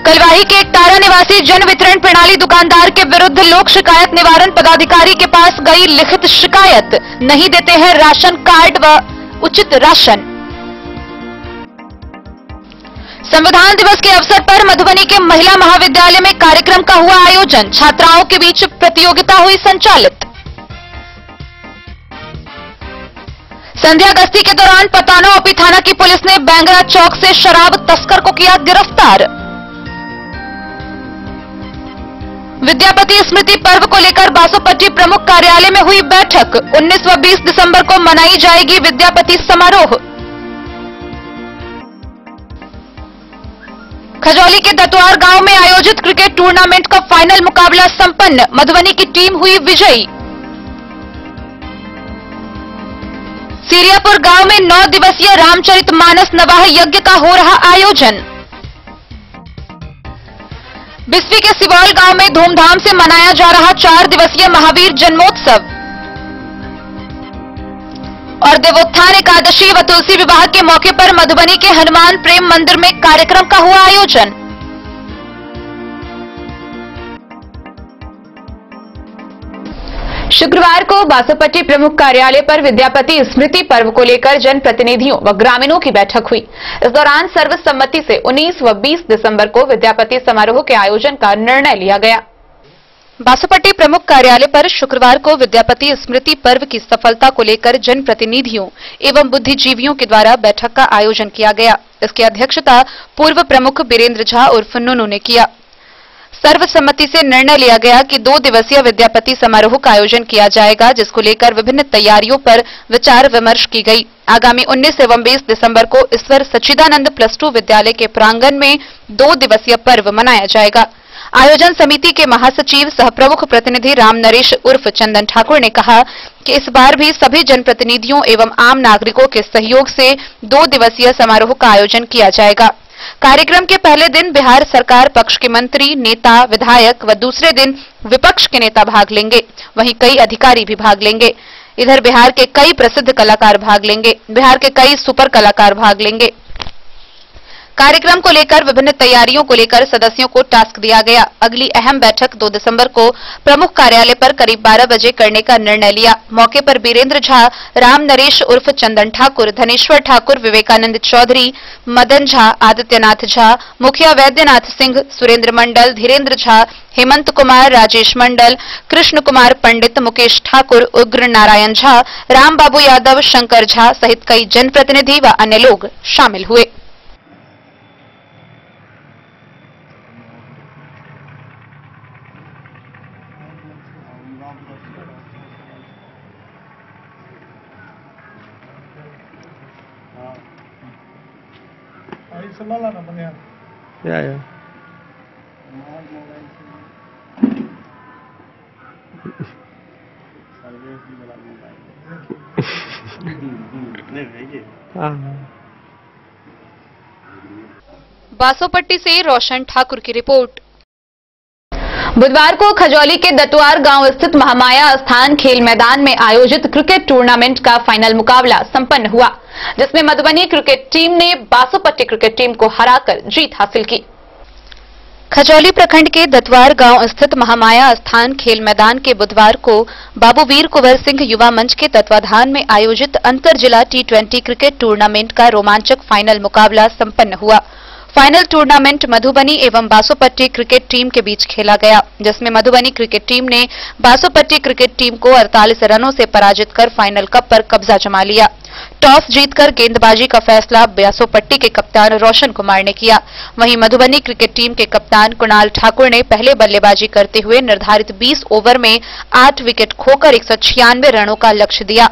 Speaker 1: कलवाही के एक तारा निवासी जन वितरण प्रणाली दुकानदार के विरुद्ध लोक शिकायत निवारण पदाधिकारी के पास गई लिखित शिकायत, नहीं देते हैं राशन कार्ड व उचित राशन। संविधान दिवस के अवसर पर मधुबनी के महिला महाविद्यालय में कार्यक्रम का हुआ आयोजन। छात्राओं के बीच प्रतियोगिता हुई संचालित। संध्या गश्ती के दौरान पतानो ओपी थाना की पुलिस ने बैंगरा चौक से शराब तस्कर को किया गिरफ्तार। विद्यापति स्मृति पर्व को लेकर बासोपट्टी प्रमुख कार्यालय में हुई बैठक। 19 व 20 दिसंबर को मनाई जाएगी विद्यापति समारोह। खजौली के दतवार गांव में आयोजित क्रिकेट टूर्नामेंट का फाइनल मुकाबला संपन्न। मधुबनी की टीम हुई विजयी।
Speaker 15: सीरियापुर गांव में 9 दिवसीय रामचरितमानस नवाह यज्ञ का हो रहा आयोजन। बिस्वी के सिवाल गांव में धूमधाम से मनाया जा रहा 4 दिवसीय महावीर जन्मोत्सव। और देवोत्थान एकादशी व तुलसी विवाह के मौके पर मधुबनी के हनुमान प्रेम मंदिर में कार्यक्रम का हुआ आयोजन।
Speaker 1: शुक्रवार को बासोपट्टी प्रमुख कार्यालय पर विद्यापति स्मृति पर्व को लेकर जनप्रतिनिधियों व ग्रामीणों की बैठक हुई। इस दौरान सर्वसम्मति से 19 व 20 दिसंबर को विद्यापति समारोह के आयोजन का निर्णय लिया गया।
Speaker 7: बासोपट्टी प्रमुख कार्यालय पर शुक्रवार को विद्यापति स्मृति पर्व की सफलता को लेकर जनप्रतिनिधियों एवं बुद्धिजीवियों के द्वारा बैठक का आयोजन किया गया। इसकी अध्यक्षता पूर्व प्रमुख बीरेंद्र झा उर्फ नुनू ने किया। सर्वसम्मति से निर्णय लिया गया कि 2 दिवसीय विद्यापति समारोह का आयोजन किया जाएगा, जिसको लेकर विभिन्न तैयारियों पर विचार विमर्श की गई। आगामी 19 एवं 20 दिसंबर को ईश्वर सच्चिदानंद +2 विद्यालय के प्रांगण में 2 दिवसीय पर्व मनाया जाएगा। आयोजन समिति के महासचिव सह प्रमुख प्रतिनिधि राम नरेश उर्फ चंदन ठाकुर ने कहा कि इस बार भी सभी जनप्रतिनिधियों एवं आम नागरिकों के सहयोग से 2 दिवसीय समारोह का आयोजन किया जाएगा। कार्यक्रम के पहले दिन बिहार सरकार पक्ष के मंत्री, नेता, विधायक व दूसरे दिन विपक्ष के नेता भाग लेंगे। वहीं कई अधिकारी भी भाग लेंगे। इधर बिहार के कई प्रसिद्ध कलाकार भाग लेंगे। बिहार के कई सुपर कलाकार भाग लेंगे। कार्यक्रम को लेकर विभिन्न तैयारियों को लेकर सदस्यों को टास्क दिया गया। अगली अहम बैठक 2 दिसंबर को प्रमुख कार्यालय पर करीब 12 बजे करने का निर्णय लिया। मौके पर बीरेंद्र झा, राम नरेश उर्फ चंदन ठाकुर, धनेश्वर ठाकुर, विवेकानंद चौधरी, मदन झा, आदित्यनाथ झा, मुखिया वैद्यनाथ सिंह, सुरेंद्र मंडल, धीरेन्द्र झा, हेमंत कुमार, राजेश मंडल, कृष्ण कुमार पंडित, मुकेश ठाकुर, उग्र नारायण झा, राम बाबू यादव, शंकर झा सहित कई जनप्रतिनिधि व अन्य लोग शामिल हुए।
Speaker 15: बासोपट्टी से रोशन ठाकुर की रिपोर्ट।
Speaker 1: बुधवार को खजौली के दतवार गांव स्थित महामाया स्थान खेल मैदान में आयोजित क्रिकेट टूर्नामेंट का फाइनल मुकाबला संपन्न हुआ, जिसमें मधुबनी क्रिकेट टीम ने बासोपट्टी क्रिकेट टीम को हराकर जीत हासिल की।
Speaker 7: खजौली प्रखंड के दतवार गांव स्थित महामाया स्थान खेल मैदान के बुधवार को बाबू वीर कुंवर सिंह युवा मंच के तत्वाधान में आयोजित अंतर जिला T20 क्रिकेट टूर्नामेंट का रोमांचक फाइनल मुकाबला संपन्न हुआ। फाइनल टूर्नामेंट मधुबनी एवं बासोपट्टी क्रिकेट टीम के बीच खेला गया, जिसमें मधुबनी क्रिकेट टीम ने बासोपट्टी क्रिकेट टीम को 48 रनों से पराजित कर फाइनल कप पर कब्जा जमा लिया। टॉस जीतकर गेंदबाजी का फैसला बासोपट्टी के कप्तान रोशन कुमार ने किया। वहीं मधुबनी क्रिकेट टीम के कप्तान कुणाल ठाकुर ने पहले बल्लेबाजी करते हुए निर्धारित 20 ओवर में 8 विकेट खोकर 196 रनों का लक्ष्य दिया।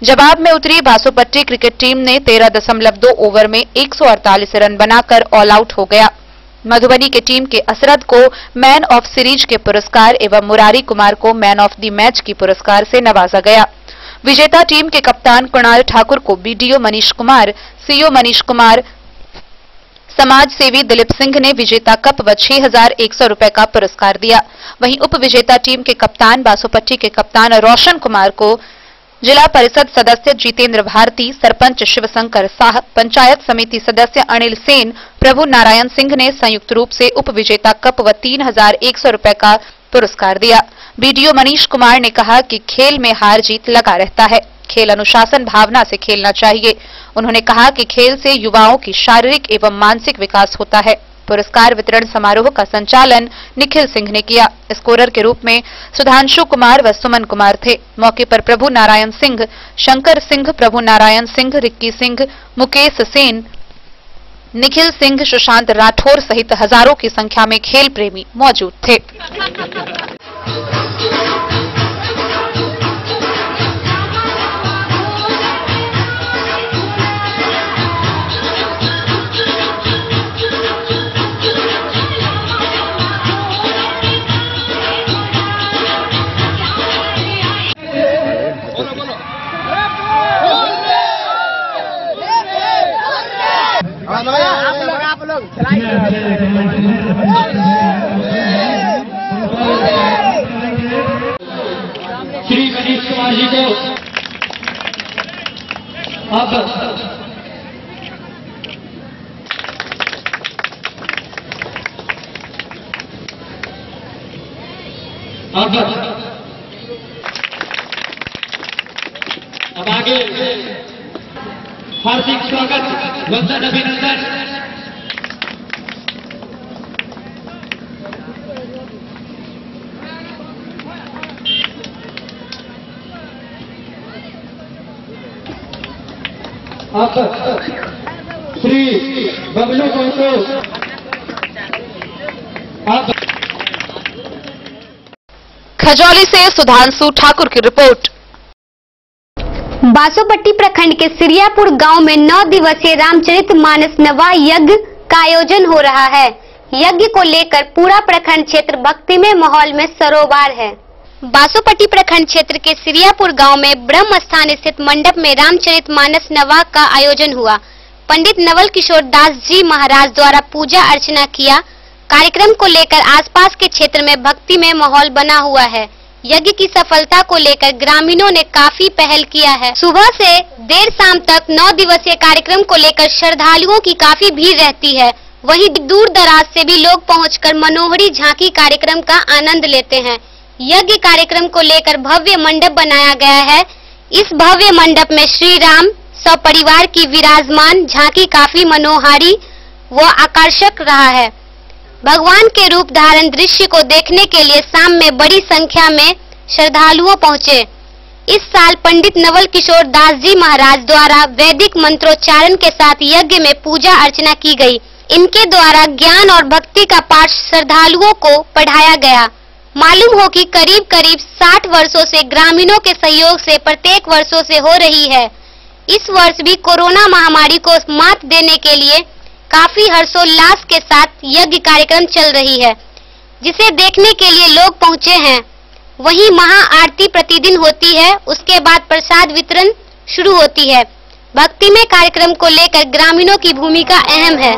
Speaker 7: जवाब में उतरी बासोपट्टी क्रिकेट टीम ने 13.2 ओवर में 148 रन बनाकर ऑल आउट हो गया। मधुबनी की टीम के असरद को मैन ऑफ सीरीज के पुरस्कार एवं मुरारी कुमार को मैन ऑफ द मैच की पुरस्कार से नवाजा गया। विजेता टीम के कप्तान कुणाल ठाकुर को बीडीओ मनीष कुमार, सीओ मनीष कुमार, समाज सेवी दिलीप सिंह ने विजेता कप व 6,100 रुपए का पुरस्कार दिया। वहीं उप विजेता टीम के कप्तान बासोपट्टी के कप्तान रोशन कुमार को जिला परिषद सदस्य जितेंद्र भारती, सरपंच शिवशंकर शाह, पंचायत समिति सदस्य अनिल सेन, प्रभु नारायण सिंह ने संयुक्त रूप से उप विजेता कप व 3,100 रुपए का पुरस्कार दिया। बीडीओ मनीष कुमार ने कहा कि खेल में हार जीत लगा रहता है, खेल अनुशासन भावना से खेलना चाहिए। उन्होंने कहा कि खेल से युवाओं की शारीरिक एवं मानसिक विकास होता है। पुरस्कार वितरण समारोह का संचालन निखिल सिंह ने किया। स्कोरर के रूप में सुधांशु कुमार व सुमन कुमार थे। मौके पर प्रभु नारायण सिंह, शंकर सिंह, प्रभु नारायण सिंह, रिक्की सिंह, मुकेश सेन, निखिल सिंह, सुशांत राठौर सहित हजारों की संख्या में खेल प्रेमी मौजूद थे।
Speaker 17: कुमार जी को अब आगे हार्दिक स्वागत, वंदन, अभिनंदन। अब श्री बबलू को अब
Speaker 1: खजौली से सुधांशु ठाकुर की रिपोर्ट।
Speaker 18: बासोपट्टी प्रखंड के सिरियापुर गांव में 9 दिवसीय रामचरितमानस नवा यज्ञ का आयोजन हो रहा है। यज्ञ को लेकर पूरा प्रखंड क्षेत्र भक्तिमय माहौल में सरोबार है। बासोपट्टी प्रखंड क्षेत्र के सिरियापुर गांव में ब्रह्म स्थान स्थित मंडप में रामचरितमानस नवा का आयोजन हुआ। पंडित नवल किशोर दास जी महाराज द्वारा पूजा अर्चना किया। कार्यक्रम को लेकर आसपास के क्षेत्र में भक्तिमय माहौल बना हुआ है। यज्ञ की सफलता को लेकर ग्रामीणों ने काफी पहल किया है। सुबह से देर शाम तक 9 दिवसीय कार्यक्रम को लेकर श्रद्धालुओं की काफी भीड़ रहती है। वहीं दूर दराज से भी लोग पहुंचकर मनोहरी झांकी कार्यक्रम का आनंद लेते हैं। यज्ञ कार्यक्रम को लेकर भव्य मंडप बनाया गया है। इस भव्य मंडप में श्री राम सपरिवार की विराजमान झांकी काफी मनोहारी व आकर्षक रहा है। भगवान के रूप धारण दृश्य को देखने के लिए शाम में बड़ी संख्या में श्रद्धालुओं पहुंचे। इस साल पंडित नवल किशोर दास जी महाराज द्वारा वैदिक मंत्रोच्चारण के साथ यज्ञ में पूजा अर्चना की गई। इनके द्वारा ज्ञान और भक्ति का पाठ श्रद्धालुओं को पढ़ाया गया। मालूम हो कि करीब करीब 60 वर्षों से ग्रामीणों के सहयोग से प्रत्येक वर्षों से हो रही है। इस वर्ष भी कोरोना महामारी को मात देने के लिए काफी हर्षोल्लास के साथ यज्ञ कार्यक्रम चल रही है, जिसे देखने के लिए लोग पहुंचे हैं। वहीं महाआरती प्रतिदिन होती है, उसके बाद प्रसाद वितरण शुरू होती है। भक्तिमय कार्यक्रम को लेकर ग्रामीणों की भूमिका अहम है।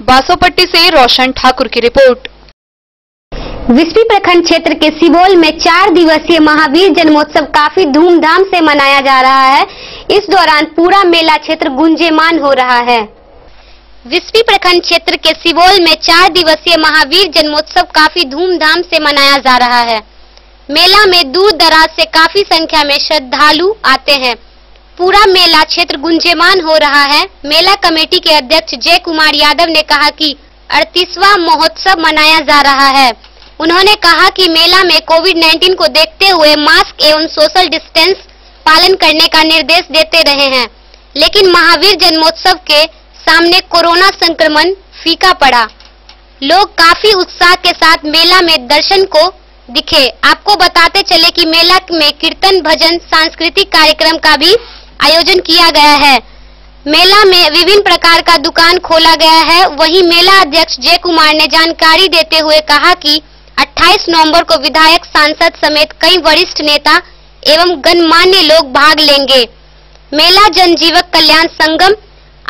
Speaker 1: बासोपट्टी से रोशन ठाकुर की रिपोर्ट।
Speaker 18: विस्पी प्रखंड क्षेत्र के सिबोल में 4 दिवसीय महावीर जन्मोत्सव काफी धूमधाम से मनाया जा रहा है। इस दौरान पूरा मेला क्षेत्र गुंजेमान हो रहा है। विस्पी प्रखंड क्षेत्र के सिबोल में 4 दिवसीय महावीर जन्मोत्सव काफी धूमधाम से मनाया जा रहा है। मेला में दूर दराज से काफी संख्या में श्रद्धालु आते हैं। पूरा मेला क्षेत्र गुंजेमान हो रहा है। मेला कमेटी के अध्यक्ष जय कुमार यादव ने कहा कि 38वां महोत्सव मनाया जा रहा है। उन्होंने कहा कि मेला में कोविड-19 को देखते हुए मास्क एवं सोशल डिस्टेंस पालन करने का निर्देश देते रहे हैं, लेकिन महावीर जन्मोत्सव के सामने कोरोना संक्रमण फीका पड़ा। लोग काफी उत्साह के साथ मेला में दर्शन को दिखे। आपको बताते चले कि मेला में कीर्तन, भजन, सांस्कृतिक कार्यक्रम का भी आयोजन किया गया है। मेला में विभिन्न प्रकार का दुकान खोला गया है। वहीं मेला अध्यक्ष जय कुमार ने जानकारी देते हुए कहा कि 28 नवंबर को विधायक, सांसद समेत कई वरिष्ठ नेता एवं गणमान्य लोग भाग लेंगे। मेला जनजीवक कल्याण संगम,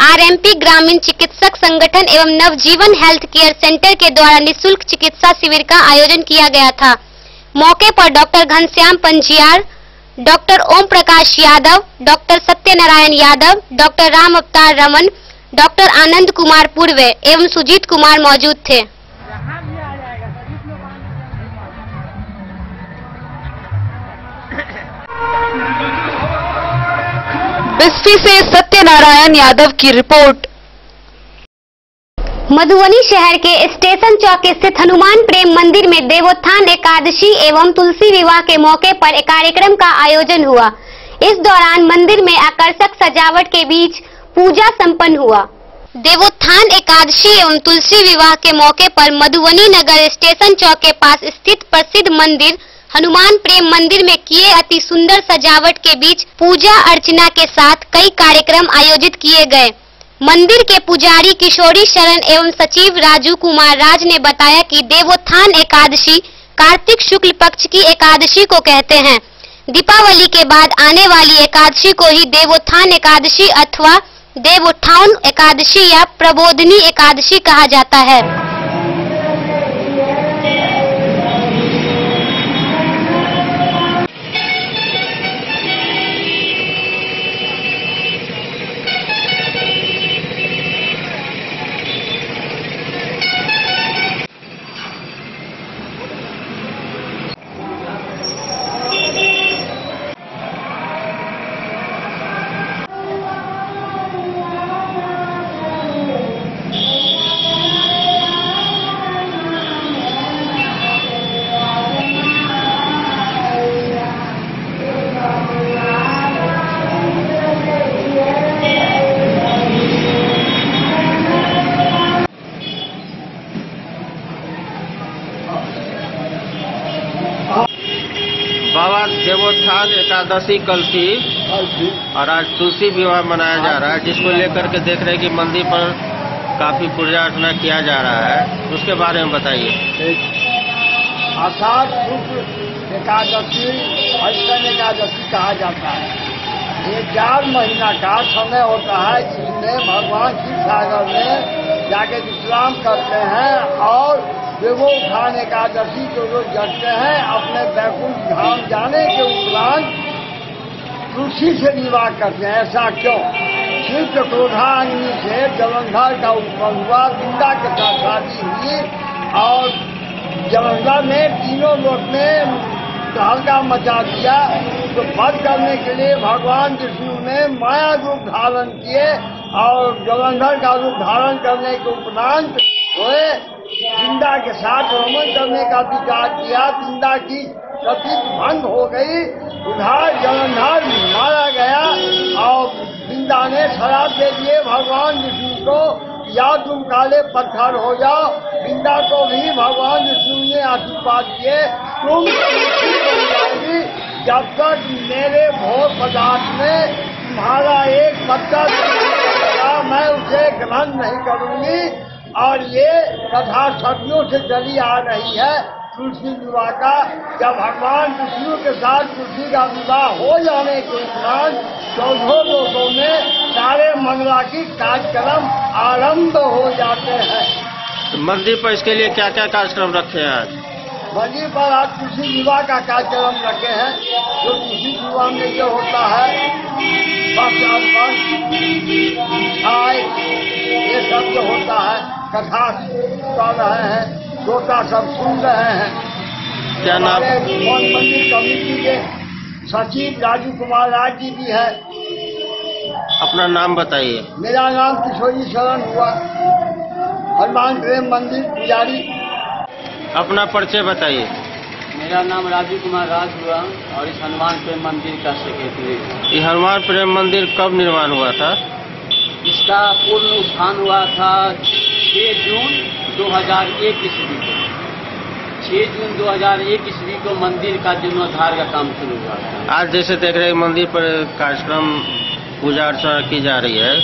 Speaker 18: आरएमपी ग्रामीण चिकित्सक संगठन एवं नवजीवन हेल्थ केयर सेंटर के द्वारा निःशुल्क चिकित्सा शिविर का आयोजन किया गया था। मौके पर doctor Ghanshyam Panjiyar, doctor Om Prakash Yadav, doctor Satyanarayan Yadav, doctor Ram अवतार रमन, डॉक्टर आनंद कुमार पूर्वे एवं सुजीत कुमार मौजूद थे।
Speaker 1: बिस्फी से सत्यनारायण यादव की रिपोर्ट।
Speaker 18: मधुबनी शहर के स्टेशन चौक स्थित हनुमान प्रेम मंदिर में देवोत्थान एकादशी एवं तुलसी विवाह के मौके पर एक कार्यक्रम का आयोजन हुआ। इस दौरान मंदिर में आकर्षक सजावट के बीच पूजा संपन्न हुआ। देवोत्थान एकादशी एवं तुलसी विवाह के मौके पर मधुबनी नगर स्टेशन चौक के पास स्थित प्रसिद्ध मंदिर हनुमान प्रेम मंदिर में किए अति सुंदर सजावट के बीच पूजा अर्चना के साथ कई कार्यक्रम आयोजित किए गए। मंदिर के पुजारी किशोरी शरण एवं सचिव राजू कुमार राज ने बताया कि देवोत्थान एकादशी कार्तिक शुक्ल पक्ष की एकादशी को कहते हैं। दीपावली के बाद आने वाली एकादशी को ही देवोत्थान एकादशी अथवा देवोत्थान एकादशी या प्रबोधनी एकादशी कहा जाता है।
Speaker 19: बाबा देवोत्थान एकादशी कल थी और आज तुलसी विवाह मनाया जा रहा है, जिसको लेकर के देख रहे हैं कि मंदिर पर काफी पूजा अर्चना किया जा रहा है। उसके बारे में बताइए।
Speaker 20: आषाढ़ शुक्ल एकादशी हरिशन एकादशी कहा जाता है। ये 4 महीना का समय होता है जिसमें भगवान शिव सागर में जाके विश्राम करते हैं और देवोत्थान एकादशी को जो जगते हैं अपने वैकुंठ धाम जाने के उपरांत तुलसी से विवाह करते हैं। ऐसा क्यों? शिव के क्रोधाग्नि से जलंधर का उत्पन्न हुआ, वृंदा के साथ शादी हुई और जलंधर में तीनों लोक में तहलका मचा दिया। तो वध करने के लिए भगवान विष्णु ने माया रूप धारण किए और जलंधर का रूप धारण करने के उपरांत वे वृंदा के साथ रमन करने का विचार किया। वृंदा की सती भंग हो गई, उधर जलंधर मारा गया और वृंदा ने शराब दे दिए भगवान विष्णु को, या तुम काले पत्थर हो जाओ। वृंदा को भी भगवान विष्णु ने आशीर्वाद दिए, तुम बन जाओगी जब तक मेरे भोग पदार्थ में तुम्हारा एक पत्ता मैं उसे ग्रहण नहीं करूंगी। और ये कथा सदियों से चली आ रही है तुलसी विवाह का। जब भगवान विष्णु के साथ तुलसी का विवाह हो जाने के उपरांत 14 लोगों में सारे मंगला की कार्यक्रम आरंभ हो जाते हैं।
Speaker 19: तो मंदिर पर इसके लिए क्या क्या कार्यक्रम रखे हैं? आज
Speaker 20: मंदिर पर आज तुलसी विवाह का कार्यक्रम रखे हैं। जो तुलसी विवाह में जो होता है ये सब जो होता है कथा कर रहे हैं, श्रोता सब सुन रहे हैं।
Speaker 19: क्या नाम?
Speaker 20: मंदिर कमेटी के सचिव राजू कुमार राज जी भी है।
Speaker 19: अपना नाम बताइए।
Speaker 20: मेरा नाम किशोरी शरण हुआ, हनुमान प्रेम मंदिर पुजारी।
Speaker 19: अपना परिचय बताइए।
Speaker 21: मेरा नाम राजू कुमार राज हुआ और इस हनुमान प्रेम मंदिर का सेक्रेटरी।
Speaker 19: ये हनुमान प्रेम मंदिर कब निर्माण हुआ था?
Speaker 21: इसका पूर्ण उत्थान हुआ था 6 जून 2001 ईस्वी को। 6 जून 2001 ईस्वी को मंदिर का जीर्णोद्धार का काम शुरू हुआ था।
Speaker 19: आज जैसे देख रहे हैं मंदिर पर कार्यक्रम पूजा अर्चना की जा रही है,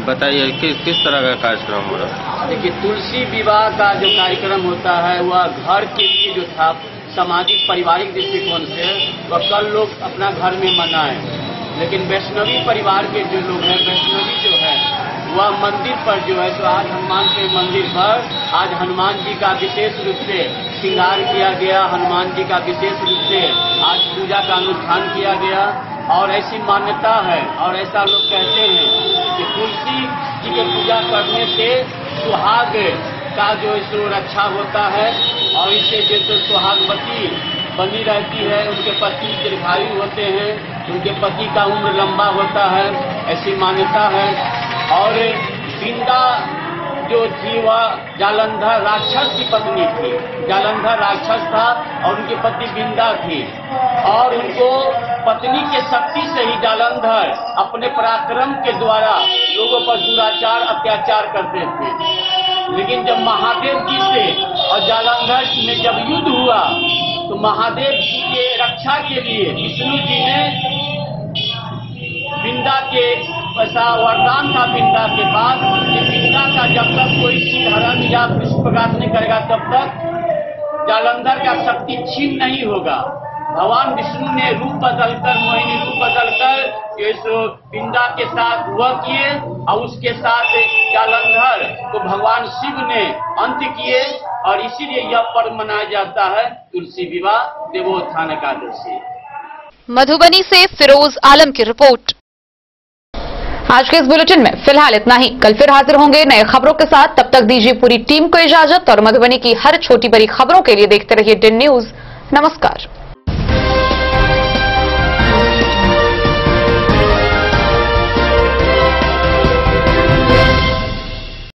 Speaker 19: बताइए किस तरह का कार्यक्रम हो रहा है?
Speaker 21: देखिए, तुलसी विवाह का जो कार्यक्रम होता है वह घर के लिए जो था सामाजिक पारिवारिक दृष्टिकोण से वह कल लोग अपना घर में मनाएं, लेकिन वैष्णवी परिवार के जो लोग हैं, वैष्णवी जो है वह मंदिर पर जो है तो आज हनुमान के मंदिर पर आज हनुमान जी का विशेष रूप से श्रृंगार किया गया। हनुमान जी का विशेष रूप से आज पूजा का अनुष्ठान किया गया और ऐसी मान्यता है और ऐसा लोग कहते हैं कि तुलसी जी की पूजा करने से सुहाग का जो है रक्षा होता है और इससे जो तो सुहागवती बनी रहती है, उनके पति दीर्घायु होते हैं, उनके पति का उम्र लंबा होता है, ऐसी मान्यता है। और वृंदा जो थी वह जालंधर राक्षस की पत्नी थी। जालंधर राक्षस था और उनकी पत्नी बिंदा थी और उनको पत्नी के शक्ति से ही जालंधर अपने पराक्रम के द्वारा लोगों पर दुराचार अत्याचार करते थे। लेकिन जब महादेव जी से और जालंधर में जब युद्ध हुआ तो महादेव जी के रक्षा के लिए विष्णु जी ने बिंदा के ऐसा वरदान था बिंदा के पास कि बिंदा का जब तक कोई हरण या विष्णु प्रकाश नहीं करेगा तब तक जालंधर का शक्ति छीन नहीं होगा। भगवान विष्णु ने रूप बदलकर मोहिनी रूप बदलकर इस बिंदा के साथ वह किए और उसके साथ जालंधर को भगवान शिव ने अंत किए और इसीलिए यह पर्व मनाया जाता है तुलसी विवाह देवोत्थान एकादशी।
Speaker 1: मधुबनी से फिरोज आलम की रिपोर्ट। आज के इस बुलेटिन में फिलहाल इतना ही। कल फिर हाजिर होंगे नए खबरों के साथ। तब तक दीजिए पूरी टीम को इजाजत और मधुबनी की हर छोटी बड़ी खबरों के लिए देखते रहिए DIN न्यूज। नमस्कार।